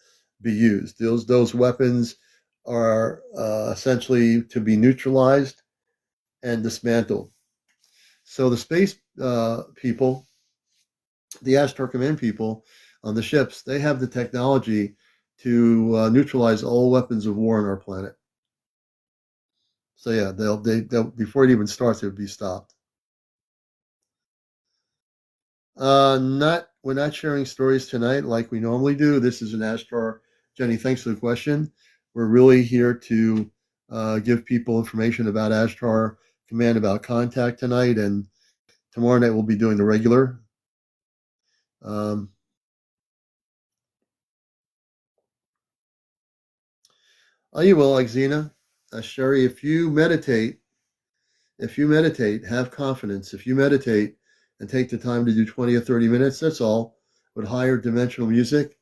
A: be used. Those weapons are essentially to be neutralized and dismantled. So the space people, the Ashtar Command people on the ships, they have the technology to neutralize all weapons of war on our planet. So yeah, they'll before it even starts, it would be stopped. Not We're not sharing stories tonight like we normally do. This is an Ashtar. Jenny, thanks for the question. We're really here to give people information about Ashtar Command, about contact tonight, and tomorrow night we'll be doing the regular. Um, oh, you will, like Xena. Sherry, if you meditate, have confidence. If you meditate and take the time to do 20 or 30 minutes, that's all, with higher dimensional music,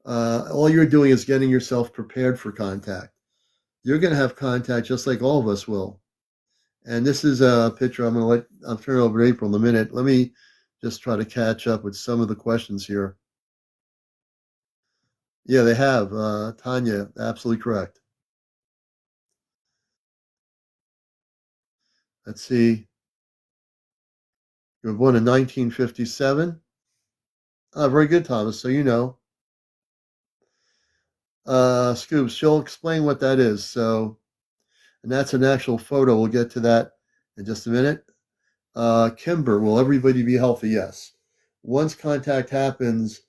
A: all you're doing is getting yourself prepared for contact. You're going to have contact just like all of us will. And this is a picture. I'll turn it over to April in a minute. Let me just try to catch up with some of the questions here. Yeah, they have. Tanya, absolutely correct. Let's see. You were born in 1957. Very good, Thomas. So you know. Scoops, she'll explain what that is. So, and that's an actual photo. We'll get to that in just a minute. Kimber, will everybody be healthy? Yes. Once contact happens,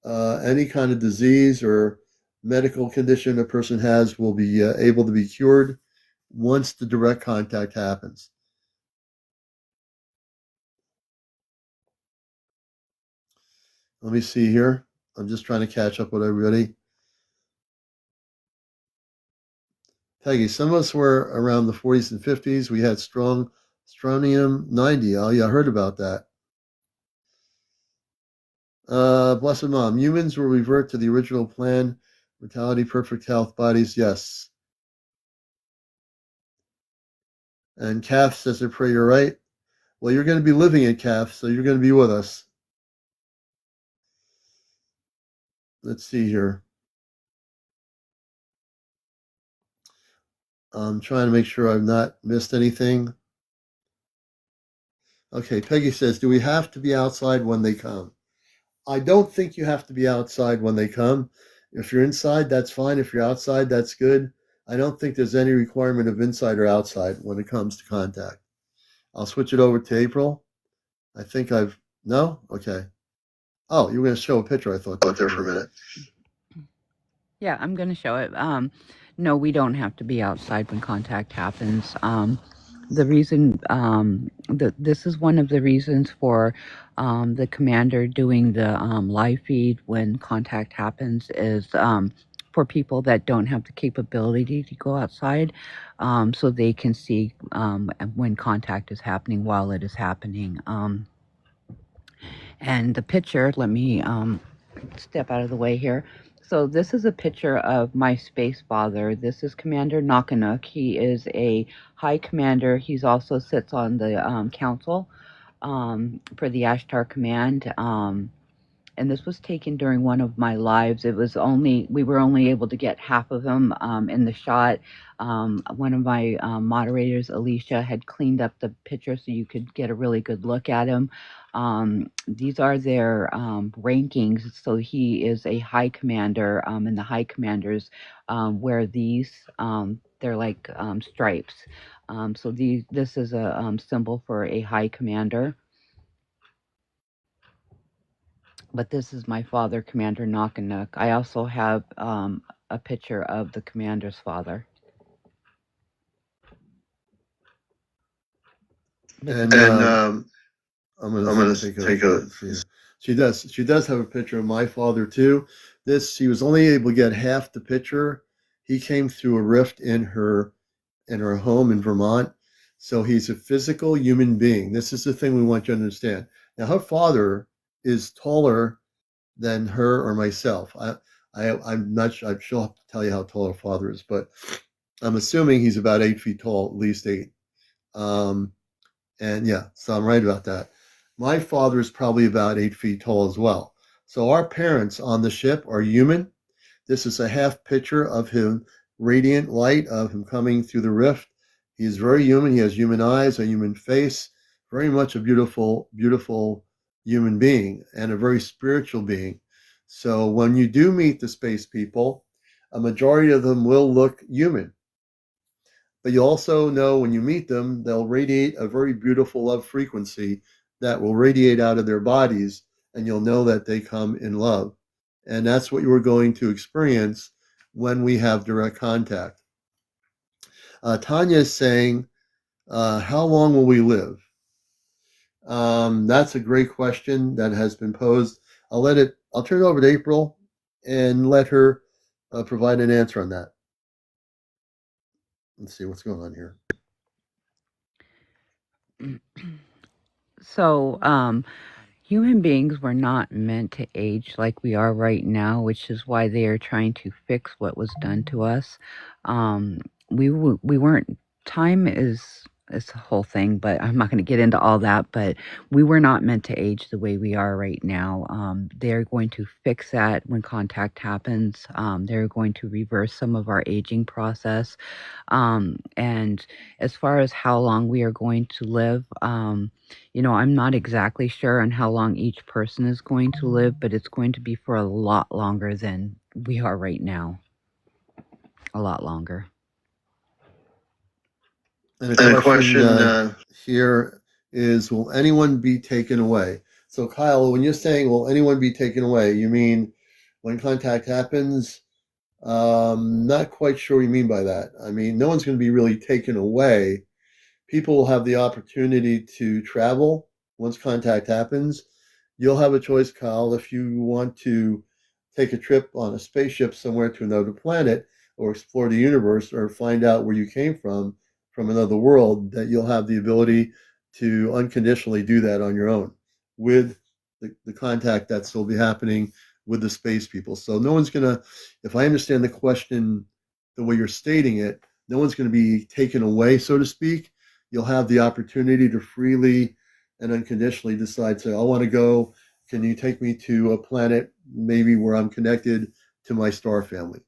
A: any kind of disease or medical condition a person has will be able to be cured once the direct contact happens. Let me see here. I'm just trying to catch up with everybody. Peggy, some of us were around the 40s and 50s. We had strong strontium 90. Oh, yeah, I heard about that. Blessed Mom, humans will revert to the original plan. Mortality, perfect health, bodies, yes. And Calf says I pray you're right. Well, you're going to be living in Calf, so you're going to be with us. Let's see here. I'm trying to make sure I've not missed anything. Okay, Peggy says, do we have to be outside when they come? I don't think you have to be outside when they come. If you're inside, that's fine. If you're outside, that's good. I don't think there's any requirement of inside or outside when it comes to contact. I'll switch it over to April. I think I've no? Okay. Oh, you were gonna show a picture, I thought there for a minute.
B: Yeah, I'm going to show it. No, we don't have to be outside when contact happens. The reason, this is one of the reasons for the commander doing the live feed when contact happens is for people that don't have the capability to go outside, so they can see when contact is happening while it is happening. And the picture, let me step out of the way here. So this is a picture of my space father. This is Commander Nakanook. He is a high commander. He's also sits on the council for the Ashtar command. And this was taken during one of my lives. We were only able to get half of him in the shot. One of my moderators, Alicia, had cleaned up the picture so you could get a really good look at him. These are their rankings. So he is a high commander, and the high commanders wear these. They're like stripes. So this is a symbol for a high commander. But this is my father, Commander Knockanook. I also have a picture of the commander's father.
A: And I'm gonna take a She does have a picture of my father too. She was only able to get half the picture. He came through a rift in her home in Vermont. So he's a physical human being. This is the thing we want you to understand. Now her father is taller than her or myself. I'm not sure. She'll have to tell you how tall her father is, but I'm assuming he's about 8 feet tall, at least 8. Um, and yeah, so I'm right about that. My father is probably about 8 feet tall as well. So our parents on the ship are human. This is a half picture of him, radiant light of him coming through the rift. He is very human. He has human eyes, a human face, very much a beautiful, beautiful human being and a very spiritual being. So when you do meet the space people, a majority of them will look human. But you also know when you meet them, they'll radiate a very beautiful love frequency that will radiate out of their bodies, and you'll know that they come in love. And that's what you are going to experience when we have direct contact. Tanya is saying, how long will we live? That's a great question that has been posed. I'll turn it over to April and let her provide an answer on that. Let's see what's going on here.
B: So, human beings were not meant to age like we are right now, which is why they are trying to fix what was done to us. We weren't. Time is a whole thing, but I'm not going to get into all that. But we were not meant to age the way we are right now. They're going to fix that when contact happens. They're going to reverse some of our aging process. And as far as how long we are going to live, I'm not exactly sure on how long each person is going to live, but it's going to be for a lot longer than we are right now. A lot longer.
A: And a question here is, will anyone be taken away? So, Kyle, when you're saying, will anyone be taken away, you mean when contact happens? Not quite sure what you mean by that. I mean, no one's going to be really taken away. People will have the opportunity to travel once contact happens. You'll have a choice, Kyle, if you want to take a trip on a spaceship somewhere to another planet or explore the universe or find out where you came from another world, that you'll have the ability to unconditionally do that on your own with the contact that will be happening with the space people. So no one's going to, if I understand the question the way you're stating it, no one's going to be taken away, so to speak. You'll have the opportunity to freely and unconditionally decide, say, I want to go. Can you take me to a planet maybe where I'm connected to my star family?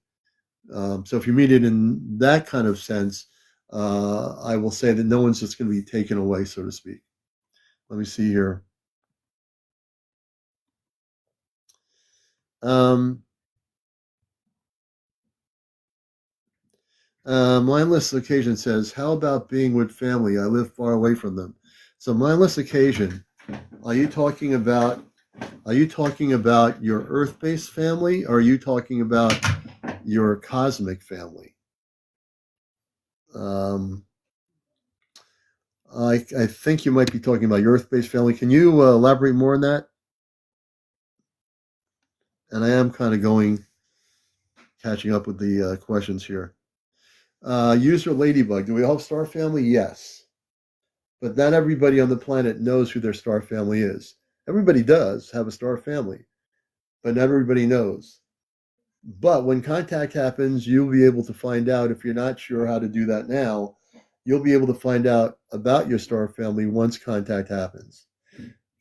A: So if you mean it in that kind of sense, I will say that no one's just going to be taken away, so to speak. Let me see here. Um, Mindless Occasion says, "How about being with family? I live far away from them." So, mindless occasion. Are you talking about? Are you talking about your Earth-based family, or are you talking about your cosmic family? Um, I think you might be talking about your Earth-based family. Can you elaborate more on that? And I am kind of catching up with the questions here. User Ladybug, do we all have star family? Yes. But not everybody on the planet knows who their star family is. Everybody does have a star family, but not everybody knows. But when contact happens, you'll be able to find out. If you're not sure how to do that now, you'll be able to find out about your star family once contact happens.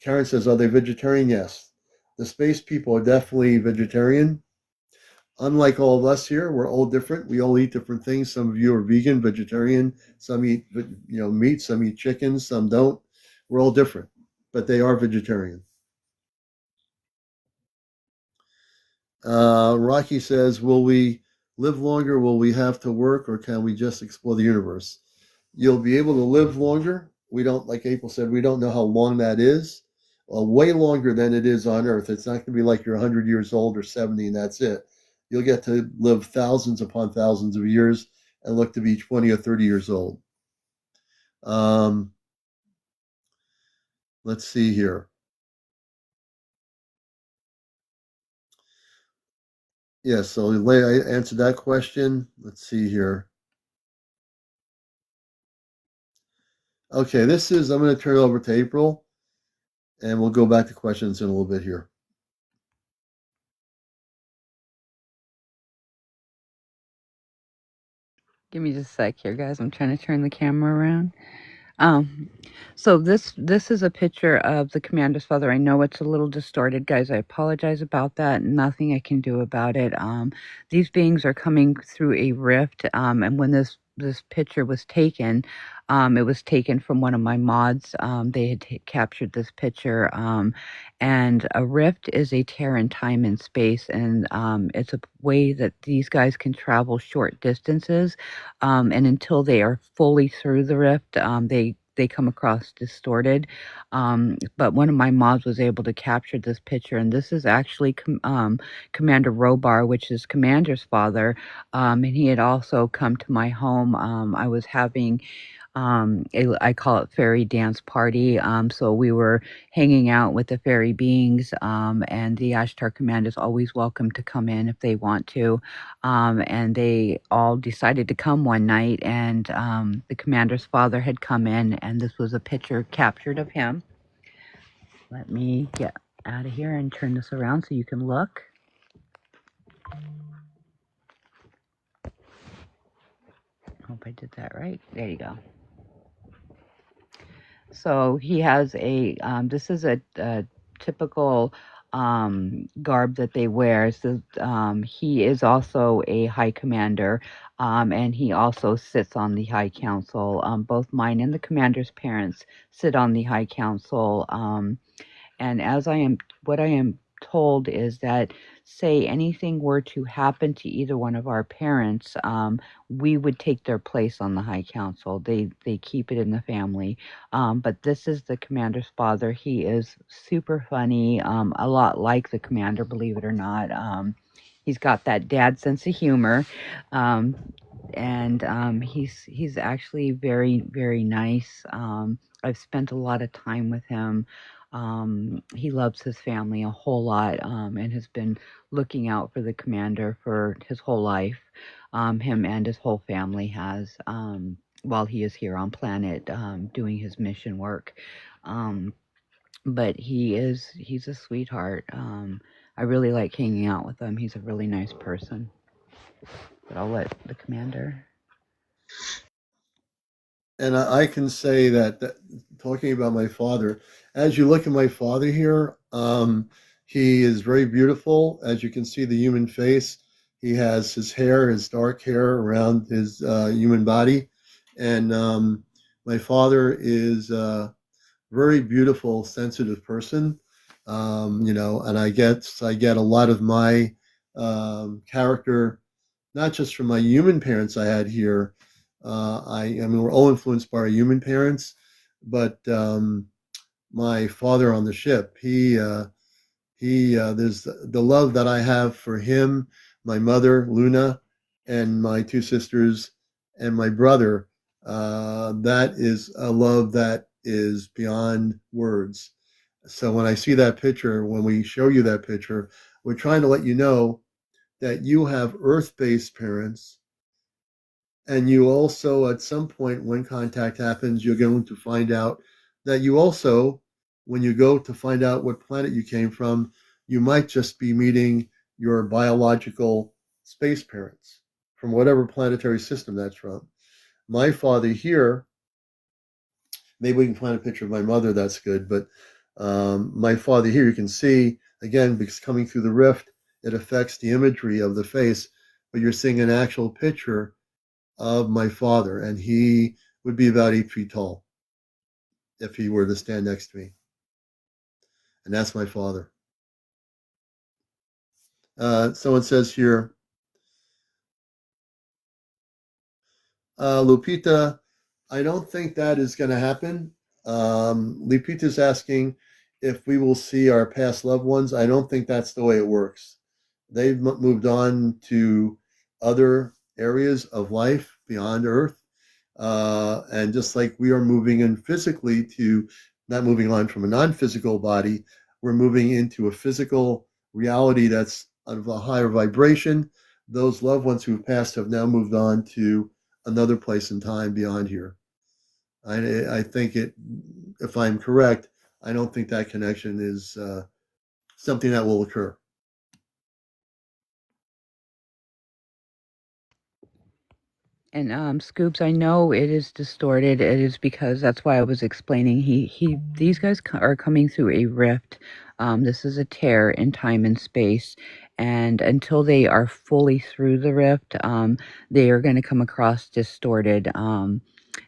A: Karen says, "Are they vegetarian?" Yes. The space people are definitely vegetarian. Unlike all of us here, we're all different. We all eat different things. Some of you are vegan, vegetarian. Some eat, meat. Some eat chicken. Some don't. We're all different, but they are vegetarian. Rocky says, "Will we live longer? Will we have to work, or can we just explore the universe?" You'll be able to live longer. We don't, like April said, we don't know how long that is. Way longer than it is on Earth. It's not going to be like you're 100 years old or 70 and that's it. You'll get to live thousands upon thousands of years and look to be 20 or 30 years old. Um, let's see here. Yeah, so I answered that question. Let's see here. Okay, I'm going to turn it over to April and we'll go back to questions in a little bit here.
B: Give me just a sec here, guys. I'm trying to turn the camera around. Um, so this is a picture of the commander's father. I know it's a little distorted, guys. I apologize about that. Nothing I can do about it. These beings are coming through a rift. And when this picture was taken, it was taken from one of my mods. They had captured this picture. And a rift is a tear in time and space, and it's a way that these guys can travel short distances. And until they are fully through the rift, they come across distorted. But one of my mods was able to capture this picture, and this is actually Commander Robar, which is Commander's father. And he had also come to my home. I was having I call it fairy dance party. So we were hanging out with the fairy beings, and the Ashtar command is always welcome to come in if they want to. And they all decided to come one night, and the commander's father had come in, and this was a picture captured of him. Let me get out of here and turn this around so you can look. Hope I did that right. There you go. So he has this is a typical garb that they wear. So he is also a high commander, and he also sits on the High Council. Both mine and the commander's parents sit on the High Council. And what I am told is that, say anything were to happen to either one of our parents, we would take their place on the High Council. They keep it in the family. But this is the commander's father. He is super funny, a lot like the commander, believe it or not. He's got that dad sense of humor. Um, and he's actually very, very nice. I've spent a lot of time with him. He loves his family a whole lot, and has been looking out for the commander for his whole life. Him and his whole family has, while he is here on planet, doing his mission work. But he's a sweetheart. I really like hanging out with him. He's a really nice person. But I'll let the commander.
A: And I can say that talking about my father, as you look at my father here, he is very beautiful. As you can see, the human face. He has his dark hair around his human body, and my father is very beautiful, sensitive person. And I get a lot of my character, not just from my human parents I had here. I mean, we're all influenced by our human parents, but my father on the ship, there's the love that I have for him, my mother Luna, and my two sisters, and my brother. That is a love that is beyond words. So when I see that picture, when we show you that picture, we're trying to let you know that you have earth-based parents, and you also, at some point when contact happens, you're going to find out that you also, when you go to find out what planet you came from, you might just be meeting your biological space parents from whatever planetary system that's from. My father here, maybe we can find a picture of my mother, that's good, but my father here, you can see, again, because coming through the rift, it affects the imagery of the face, but you're seeing an actual picture of my father, and he would be about 8 feet tall if he were to stand next to me. And that's my father. Someone says here, Lupita, I don't think that is going to happen. Lupita's asking if we will see our past loved ones. I don't think that's the way it works. They've moved on to other areas of life beyond Earth. And just like we are moving in physically to not moving on from a non-physical body, we're moving into a physical reality that's of a higher vibration. Those loved ones who've passed have now moved on to another place in time beyond here. I think it, if I'm correct, I don't think that connection is something that will occur.
B: And Scoops, I know it is distorted. It is because that's why I was explaining. These guys are coming through a rift. This is a tear in time and space, and until they are fully through the rift, they are going to come across distorted.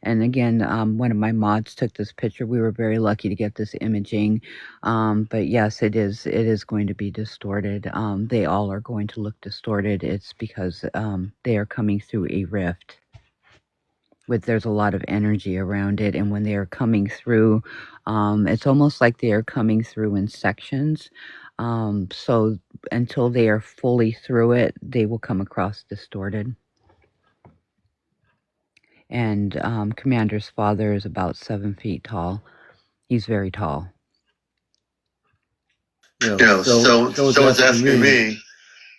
B: And again, one of my mods took this picture. We were very lucky to get this imaging. But yes, it is. It is going to be distorted. They all are going to look distorted. It's because they are coming through a rift. There's a lot of energy around it, and when they are coming through, it's almost like they are coming through in sections. So until they are fully through it, they will come across distorted. And Commander's father is about 7 feet tall. He's very tall.
A: So someone's asking me,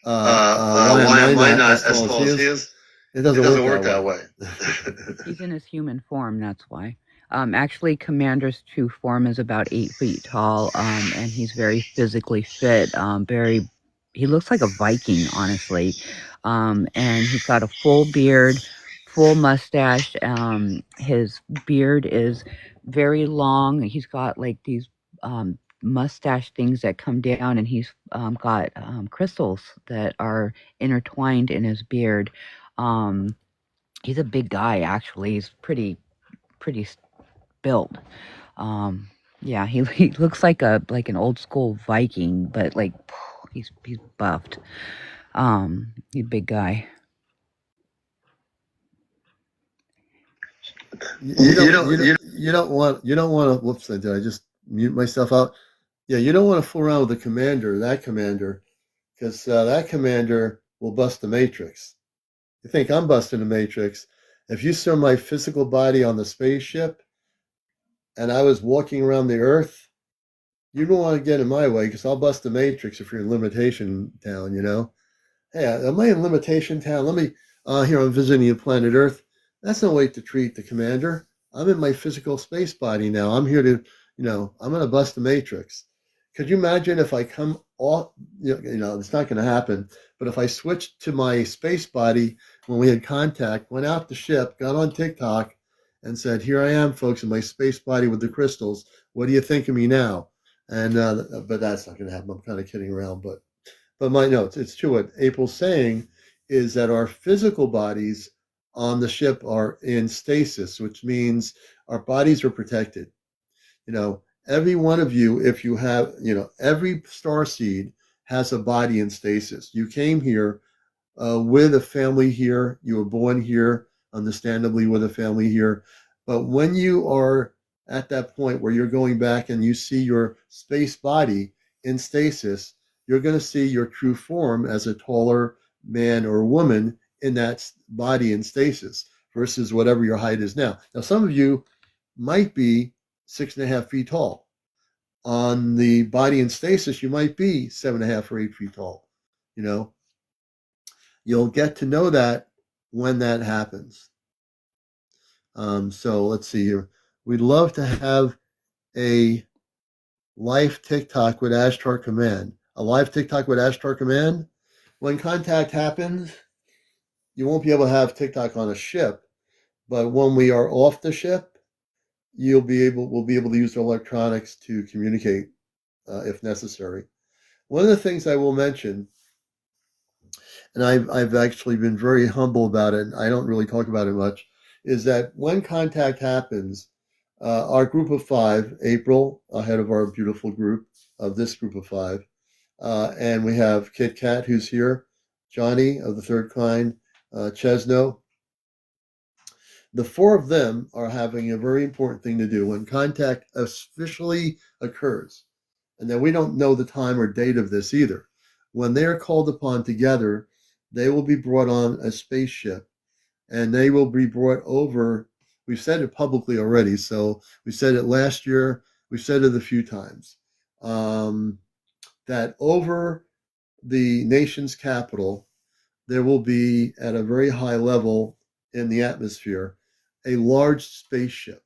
A: why am I not as tall as he is? It doesn't work that way.
B: He's in his human form, that's why. Actually, Commander's true form is about 8 feet tall, and he's very physically fit. He looks like a Viking, honestly. And he's got a full beard, full mustache. His beard is very long. He's got like these mustache things that come down, and he's got crystals that are intertwined in his beard. He's a big guy, actually. He's pretty built. Yeah, he looks like an old school Viking, but like he's buffed. He's a big guy.
A: You don't want to. Whoops! Did I just mute myself out? Yeah, you don't want to fool around with the commander, because that commander will bust the matrix. You think I'm busting the matrix? If you saw my physical body on the spaceship, and I was walking around the Earth, you don't want to get in my way because I'll bust the matrix if you're in Limitation Town. Hey, am I in Limitation Town? Let me, here I'm visiting the planet Earth. That's no way to treat the commander. I'm in my physical space body now. I'm here to, I'm going to bust the matrix. Could you imagine if I come off, it's not going to happen, but if I switched to my space body when we had contact, went out the ship, got on TikTok, and said, here I am, folks, in my space body with the crystals. What do you think of me now? And, but that's not going to happen. I'm kind of kidding around, but my notes, it's true. What April's saying is that our physical bodies on the ship are in stasis, which means our bodies are protected. Every one of you, if you have, every star seed has a body in stasis. You came here with a family here. You were born here, understandably, with a family here. But when you are at that point where you're going back and you see your space body in stasis, you're going to see your true form as a taller man or woman in that body in stasis versus whatever your height is now. Now, some of you might be 6.5 feet tall. On the body in stasis, you might be 7.5 or 8 feet tall. You know, you'll get to know that when that happens. So let's see here. We'd love to have a live TikTok with Ashtar Command. A live TikTok with Ashtar Command. When contact happens, you won't be able to have TikTok on a ship, but when we are off the ship, we'll be able to use electronics to communicate if necessary. One of the things I will mention, and I've actually been very humble about it, and I don't really talk about it much, is that when contact happens, our group of five, April, ahead of our beautiful group of this group of five, and we have Kit Kat, who's here, Johnny of the third kind, Chesno. The four of them are having a very important thing to do when contact officially occurs. And then we don't know the time or date of this either. When they are called upon together, they will be brought on a spaceship and they will be brought over. We've said it publicly already, so we said it last year. We've said it a few times. That over the nation's capital, there will be at a very high level in the atmosphere a large spaceship.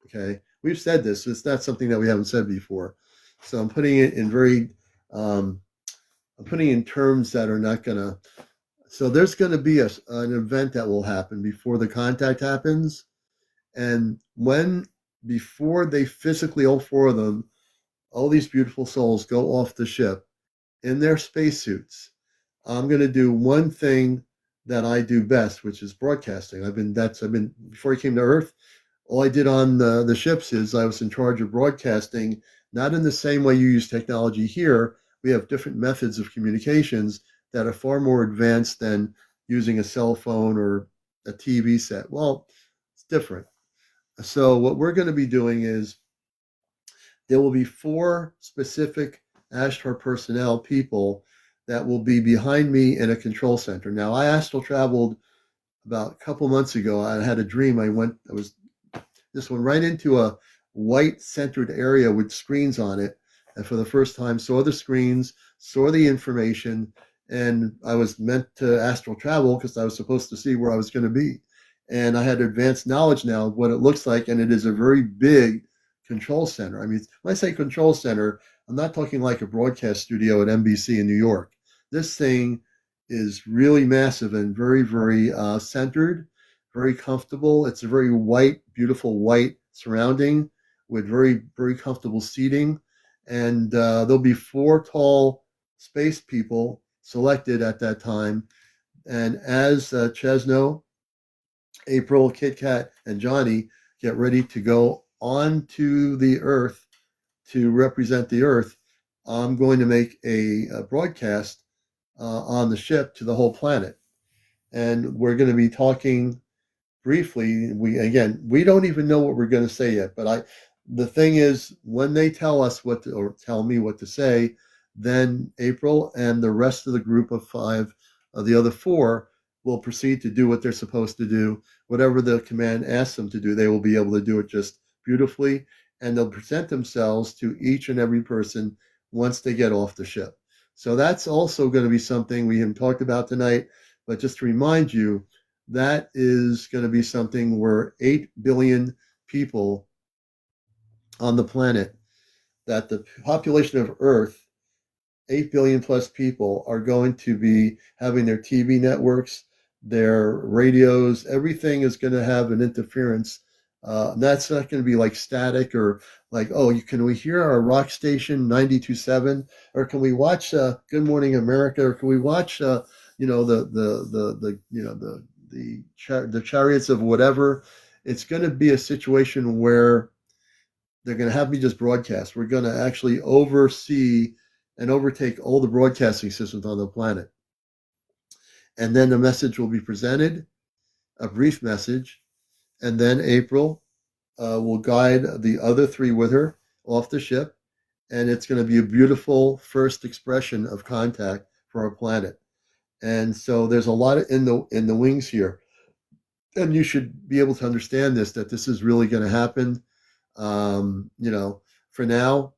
A: Okay, we've said this. It's not something that we haven't said before. So I'm putting it in I'm putting in terms that are not going to. So there's going to be an event that will happen before the contact happens, and before they physically, all four of them, all these beautiful souls go off the ship in their spacesuits. I'm going to do one thing that I do best, which is broadcasting. I've been before I came to Earth. All I did on the ships is I was in charge of broadcasting, not in the same way you use technology here. We have different methods of communications that are far more advanced than using a cell phone or a TV set. Well, it's different. So what we're going to be doing is there will be four specific Ashtar personnel people that will be behind me in a control center. Now, I astral traveled about a couple months ago. I had a dream. I went right into a white centered area with screens on it. And for the first time, saw the screens, saw the information, and I was meant to astral travel because I was supposed to see where I was going to be. And I had advanced knowledge now of what it looks like, and it is a very big control center. I mean, when I say control center, I'm not talking like a broadcast studio at NBC in New York. This thing is really massive and very, very centered, very comfortable. It's a very white, beautiful white surrounding with very, very comfortable seating. And there'll be four tall space people selected at that time. And as Chesno, April, Kit Kat, and Johnny get ready to go onto the Earth to represent the Earth, I'm going to make a broadcast on the ship to the whole planet. And we're going to be talking briefly. We don't even know what we're going to say yet, but the thing is, when they tell us or tell me what to say, then April and the rest of the group of five, the other four, will proceed to do what they're supposed to do. Whatever the command asks them to do, they will be able to do it just beautifully, and they'll present themselves to each and every person once they get off the ship. So that's also going to be something we haven't talked about tonight, but just to remind you, that is going to be something where 8 billion people on the planet, that the population of Earth, 8 billion plus people, are going to be having their TV networks, their radios, everything is going to have an interference. That's not going to be like static or like, oh, can we hear our rock station 92.7, or can we watch Good Morning America, or can we watch the Chariots of whatever. It's going to be a situation where they're going to have me just broadcast. We're going to actually oversee and overtake all the broadcasting systems on the planet. And then the message will be presented, a brief message, and then April will guide the other three with her off the ship, and it's going to be a beautiful first expression of contact for our planet. And so there's a lot in the wings here, and you should be able to understand this, that this is really going to happen. For now,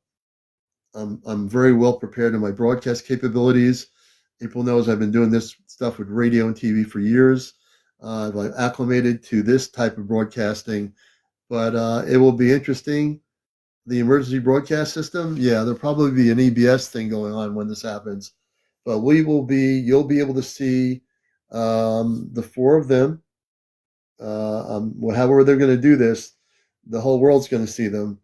A: I'm very well prepared in my broadcast capabilities. April knows I've been doing this stuff with radio and TV for years. I've acclimated to this type of broadcasting, but it will be interesting. The emergency broadcast system, yeah, there'll probably be an EBS thing going on when this happens, but you'll be able to see the four of them. However they're going to do this, the whole world's going to see them.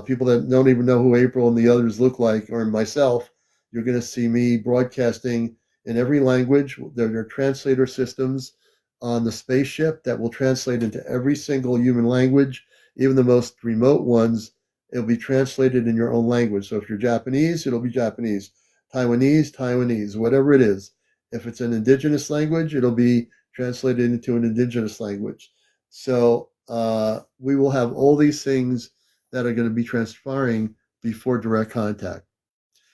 A: People that don't even know who April and the others look like, or myself, you're going to see me broadcasting in every language. There are translator systems on the spaceship that will translate into every single human language, even the most remote ones. It'll be translated in your own language. So if you're Japanese, it'll be Japanese, Taiwanese, whatever it is. If it's an indigenous language, it'll be translated into an indigenous language. So we will have all these things that are going to be transpiring before direct contact.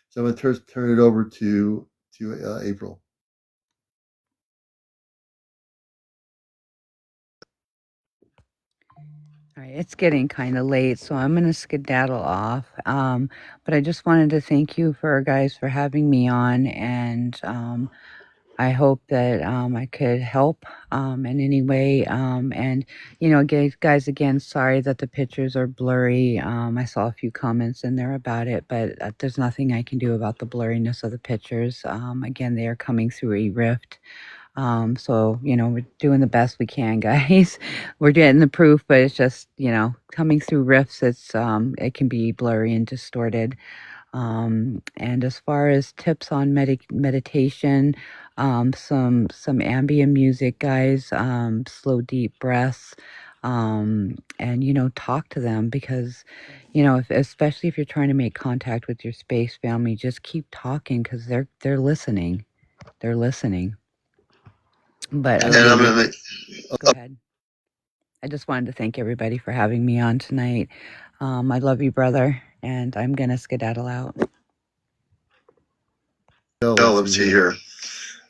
A: So I'm going to turn it over to April.
B: All right, it's getting kind of late, so I'm going to skedaddle off. But I just wanted to thank you guys for having me on, and I hope that I could help in any way. And, guys, again, sorry that the pictures are blurry. I saw a few comments in there about it, but there's nothing I can do about the blurriness of the pictures. Again, they are coming through a rift. So, we're doing the best we can, guys. We're getting the proof, but it's just, coming through rifts, it can be blurry and distorted. And as far as tips on meditation, some ambient music, guys, slow, deep breaths, and talk to them because, especially if you're trying to make contact with your space family, just keep talking because they're listening. They're listening. But
A: And I'm going to
B: go ahead. I just wanted to thank everybody for having me on tonight. I love you, brother, and I'm gonna skedaddle out.
A: let's see here.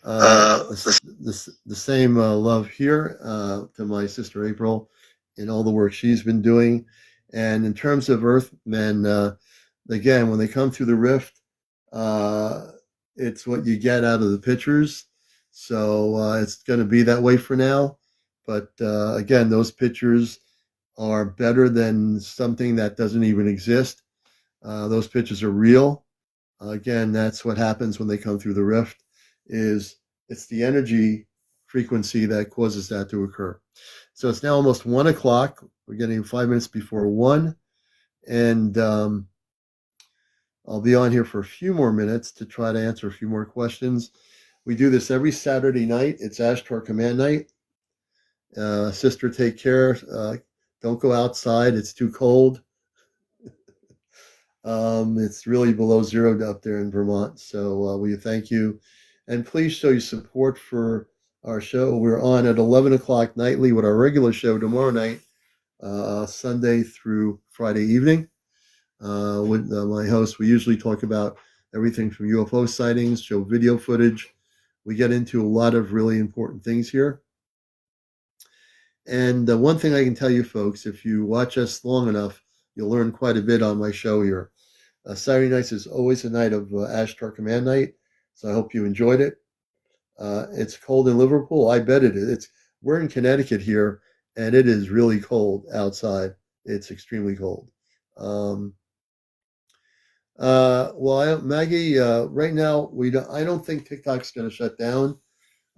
A: The same love here to my sister April in all the work she's been doing. And in terms of Earthmen, again, when they come through the rift, it's what you get out of the pictures. So it's going to be that way for now. But again, those pictures are better than something that doesn't even exist. Those pictures are real. Again, that's what happens when they come through the rift. It's the energy frequency that causes that to occur. So it's now almost 1:00. We're getting 5 minutes before 1, and I'll be on here for a few more minutes to try to answer a few more questions. We do this every Saturday night. It's Ashtar Command Night. Sister, take care. Don't go outside. It's too cold. It's really below zero up there in Vermont. So we thank you. And please show your support for our show. We're on at 11 o'clock nightly with our regular show tomorrow night, Sunday through Friday evening. With my host, we usually talk about everything from UFO sightings, show video footage. We get into a lot of really important things here. And one thing I can tell you, folks, if you watch us long enough, you'll learn quite a bit on my show here. Saturday nights is always a night of Ashtar Command Night, so I hope you enjoyed it. It's cold in Liverpool. I bet it is. We're in Connecticut here, and it is really cold outside. It's extremely cold. Maggie, right now I don't think TikTok's going to shut down.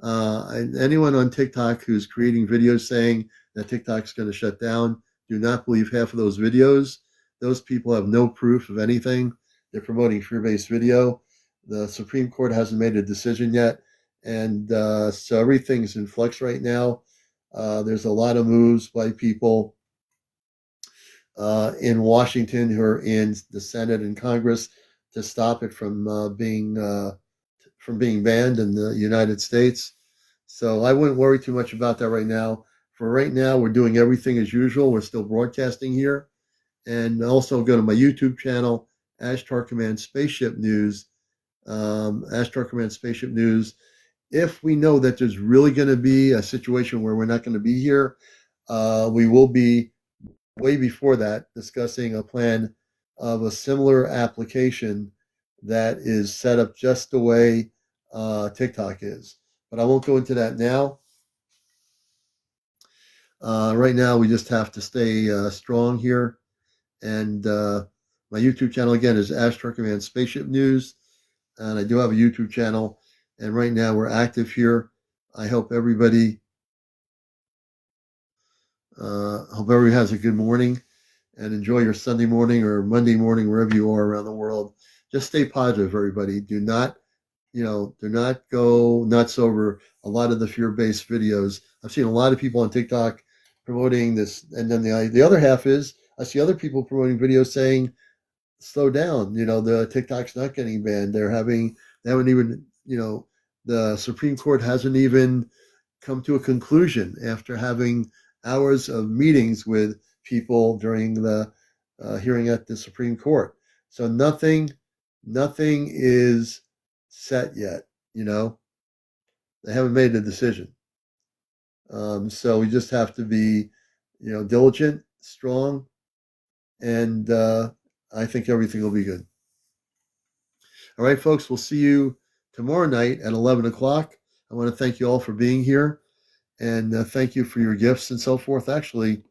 A: Anyone on TikTok who's creating videos saying that TikTok's going to shut down, do not believe half of those videos. Those people have no proof of anything. They're promoting fear-based video. The Supreme Court hasn't made a decision yet, and so everything's in flux right now. There's a lot of moves by people in Washington or in the Senate and Congress to stop it from being banned in the United States. So I wouldn't worry too much about that right now. For right now, we're doing everything as usual. We're still broadcasting here. And also go to my YouTube channel, Ashtar Command Spaceship News. Ashtar Command Spaceship News. If we know that there's really going to be a situation where we're not going to be here, we will be way before that discussing a plan of a similar application that is set up just the way TikTok is. But I won't go into that now. Right now, we just have to stay strong here. And my YouTube channel, again, is Ashtar Command Spaceship News. And I do have a YouTube channel. And right now, we're active here. I hope everybody has a good morning and enjoy your Sunday morning or Monday morning, wherever you are around the world. Just stay positive, everybody. Do not go nuts over a lot of the fear-based videos. I've seen a lot of people on TikTok promoting this, and then the other half is I see other people promoting videos saying, "Slow down." The TikTok's not getting banned. They haven't even, the Supreme Court hasn't even come to a conclusion after having hours of meetings with people during the hearing at the Supreme Court. So nothing is set yet. They haven't made a decision. So we just have to be, diligent, strong, and I think everything will be good. All right, folks, we'll see you tomorrow night at 11 o'clock. I want to thank you all for being here, and thank you for your gifts and so forth. Actually,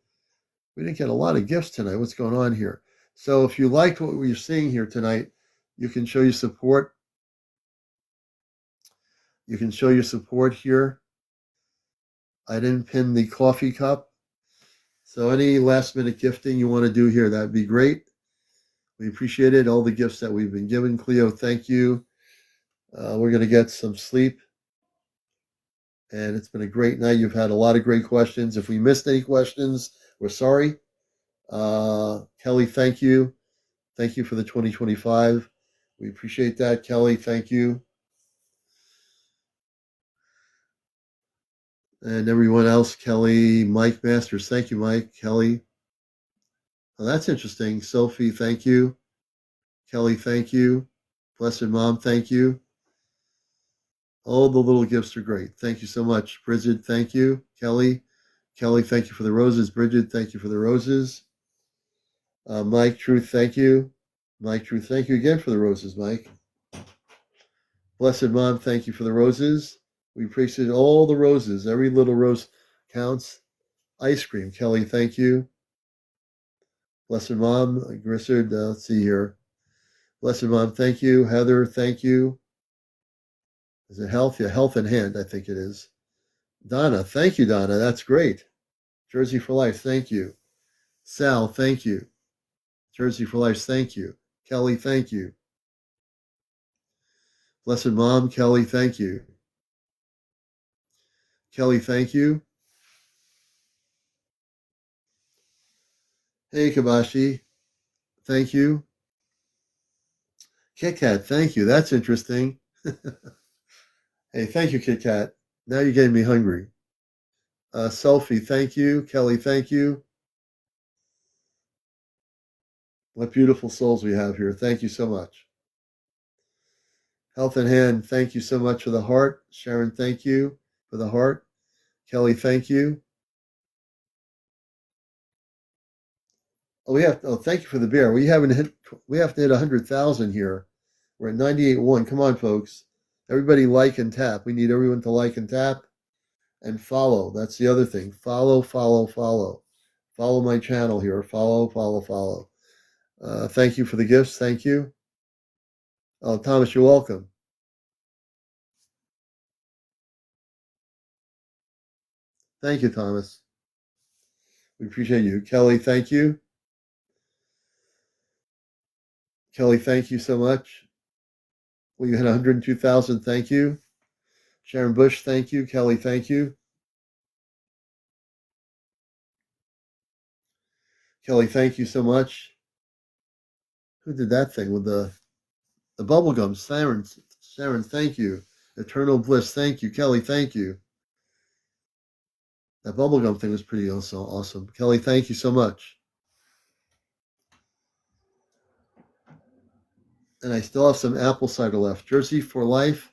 A: we didn't get a lot of gifts tonight. What's going on here? So if you liked what we were seeing here tonight, you can show your support. You can show your support here. I didn't pin the coffee cup. So any last minute gifting you want to do here, that'd be great. We appreciate it. All the gifts that we've been given. Cleo, thank you. We're going to get some sleep. And it's been a great night. You've had a lot of great questions. If we missed any questions, we're sorry. Kelly, thank you. Thank you for the 2025. We appreciate that. Kelly, thank you. And everyone else, Kelly, Mike Masters, thank you, Mike. Kelly. Oh, that's interesting. Sophie, thank you. Kelly, thank you. Blessed Mom, thank you. All the little gifts are great. Thank you so much. Bridget, thank you. Kelly, thank you for the roses. Bridget, thank you for the roses. Mike, Truth, thank you. Mike, Truth, thank you again for the roses, Mike. Blessed Mom, thank you for the roses. We appreciate all the roses. Every little rose counts. Ice cream, Kelly, thank you. Blessed Mom, Grissard, let's see here. Blessed Mom, thank you. Heather, thank you. Is it health? Yeah, health in hand, I think it is. Donna, thank you, Donna. That's great. Jersey for Life, thank you. Sal, thank you. Jersey for Life, thank you. Kelly, thank you. Blessed Mom, Kelly, thank you. Kelly, thank you. Hey, Kabashi, thank you. Kit Kat, thank you. That's interesting. Hey, thank you, Kit Kat. Now you getting me hungry. Selfie, thank you. Kelly, thank you. What beautiful souls we have here. Thank you so much. Health in Hand, thank you so much for the heart. Sharon, thank you for the heart. Kelly, thank you. Thank you for the beer. We have to hit 100,000 here. We're at 98.1. Come on, folks. Everybody like and tap. We need everyone to like and tap and follow. That's the other thing. Follow. Follow my channel here. Follow. Thank you for the gifts. Thank you. Oh, Thomas, you're welcome. Thank you, Thomas. We appreciate you. Kelly, thank you. Kelly, thank you so much. We had 102,000. Thank you. Sharon Bush, thank you. Kelly, thank you. Kelly, thank you so much. Who did that thing with the bubble gum? Sharon, thank you. Eternal Bliss, thank you. Kelly, thank you. That bubblegum thing was pretty also awesome. Kelly, thank you so much. And I still have some apple cider left. Jersey for life.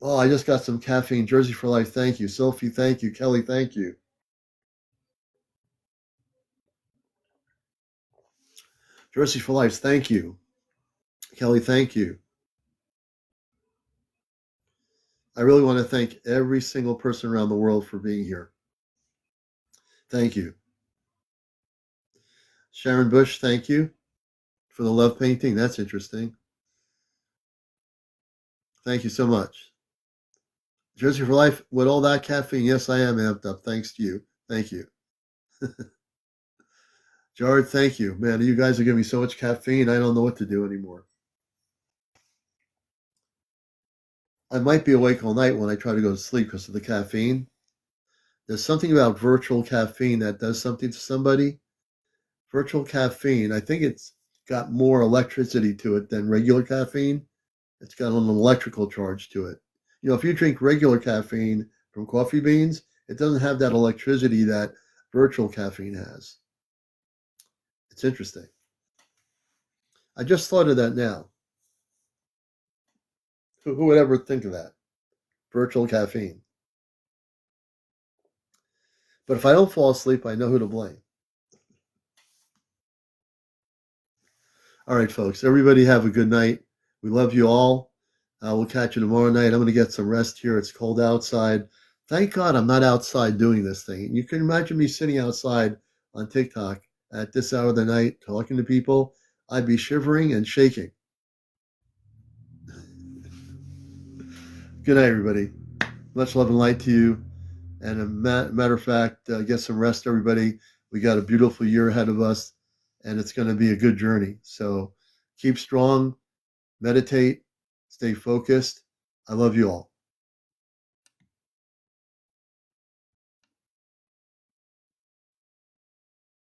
A: Oh, I just got some caffeine. Jersey for life, thank you. Sophie, thank you. Kelly, thank you. Jersey for life, thank you. Kelly, thank you. I really want to thank every single person around the world for being here. Thank you. Sharon Bush, thank you for the love painting. That's interesting. Thank you so much. Jersey for life, with all that caffeine, yes, I am amped up. Thanks to you. Thank you. Jared, thank you. Man, you guys are giving me so much caffeine, I don't know what to do anymore. I might be awake all night when I try to go to sleep because of the caffeine. There's something about virtual caffeine that does something to somebody. Virtual caffeine, I think it's got more electricity to it than regular caffeine. It's got an electrical charge to it. You know, if you drink regular caffeine from coffee beans, it doesn't have that electricity that virtual caffeine has. It's interesting. I just thought of that now. Who would ever think of that? Virtual caffeine. But if I don't fall asleep, I know who to blame. All right, folks. Everybody have a good night. We love you all. We'll catch you tomorrow night. I'm going to get some rest here. It's cold outside. Thank God I'm not outside doing this thing. You can imagine me sitting outside on TikTok at this hour of the night talking to people. I'd be shivering and shaking. Good night, everybody. Much love and light to you. And a matter of fact, get some rest, everybody. We got a beautiful year ahead of us, and it's going to be a good journey. So keep strong, meditate, stay focused. I love you all.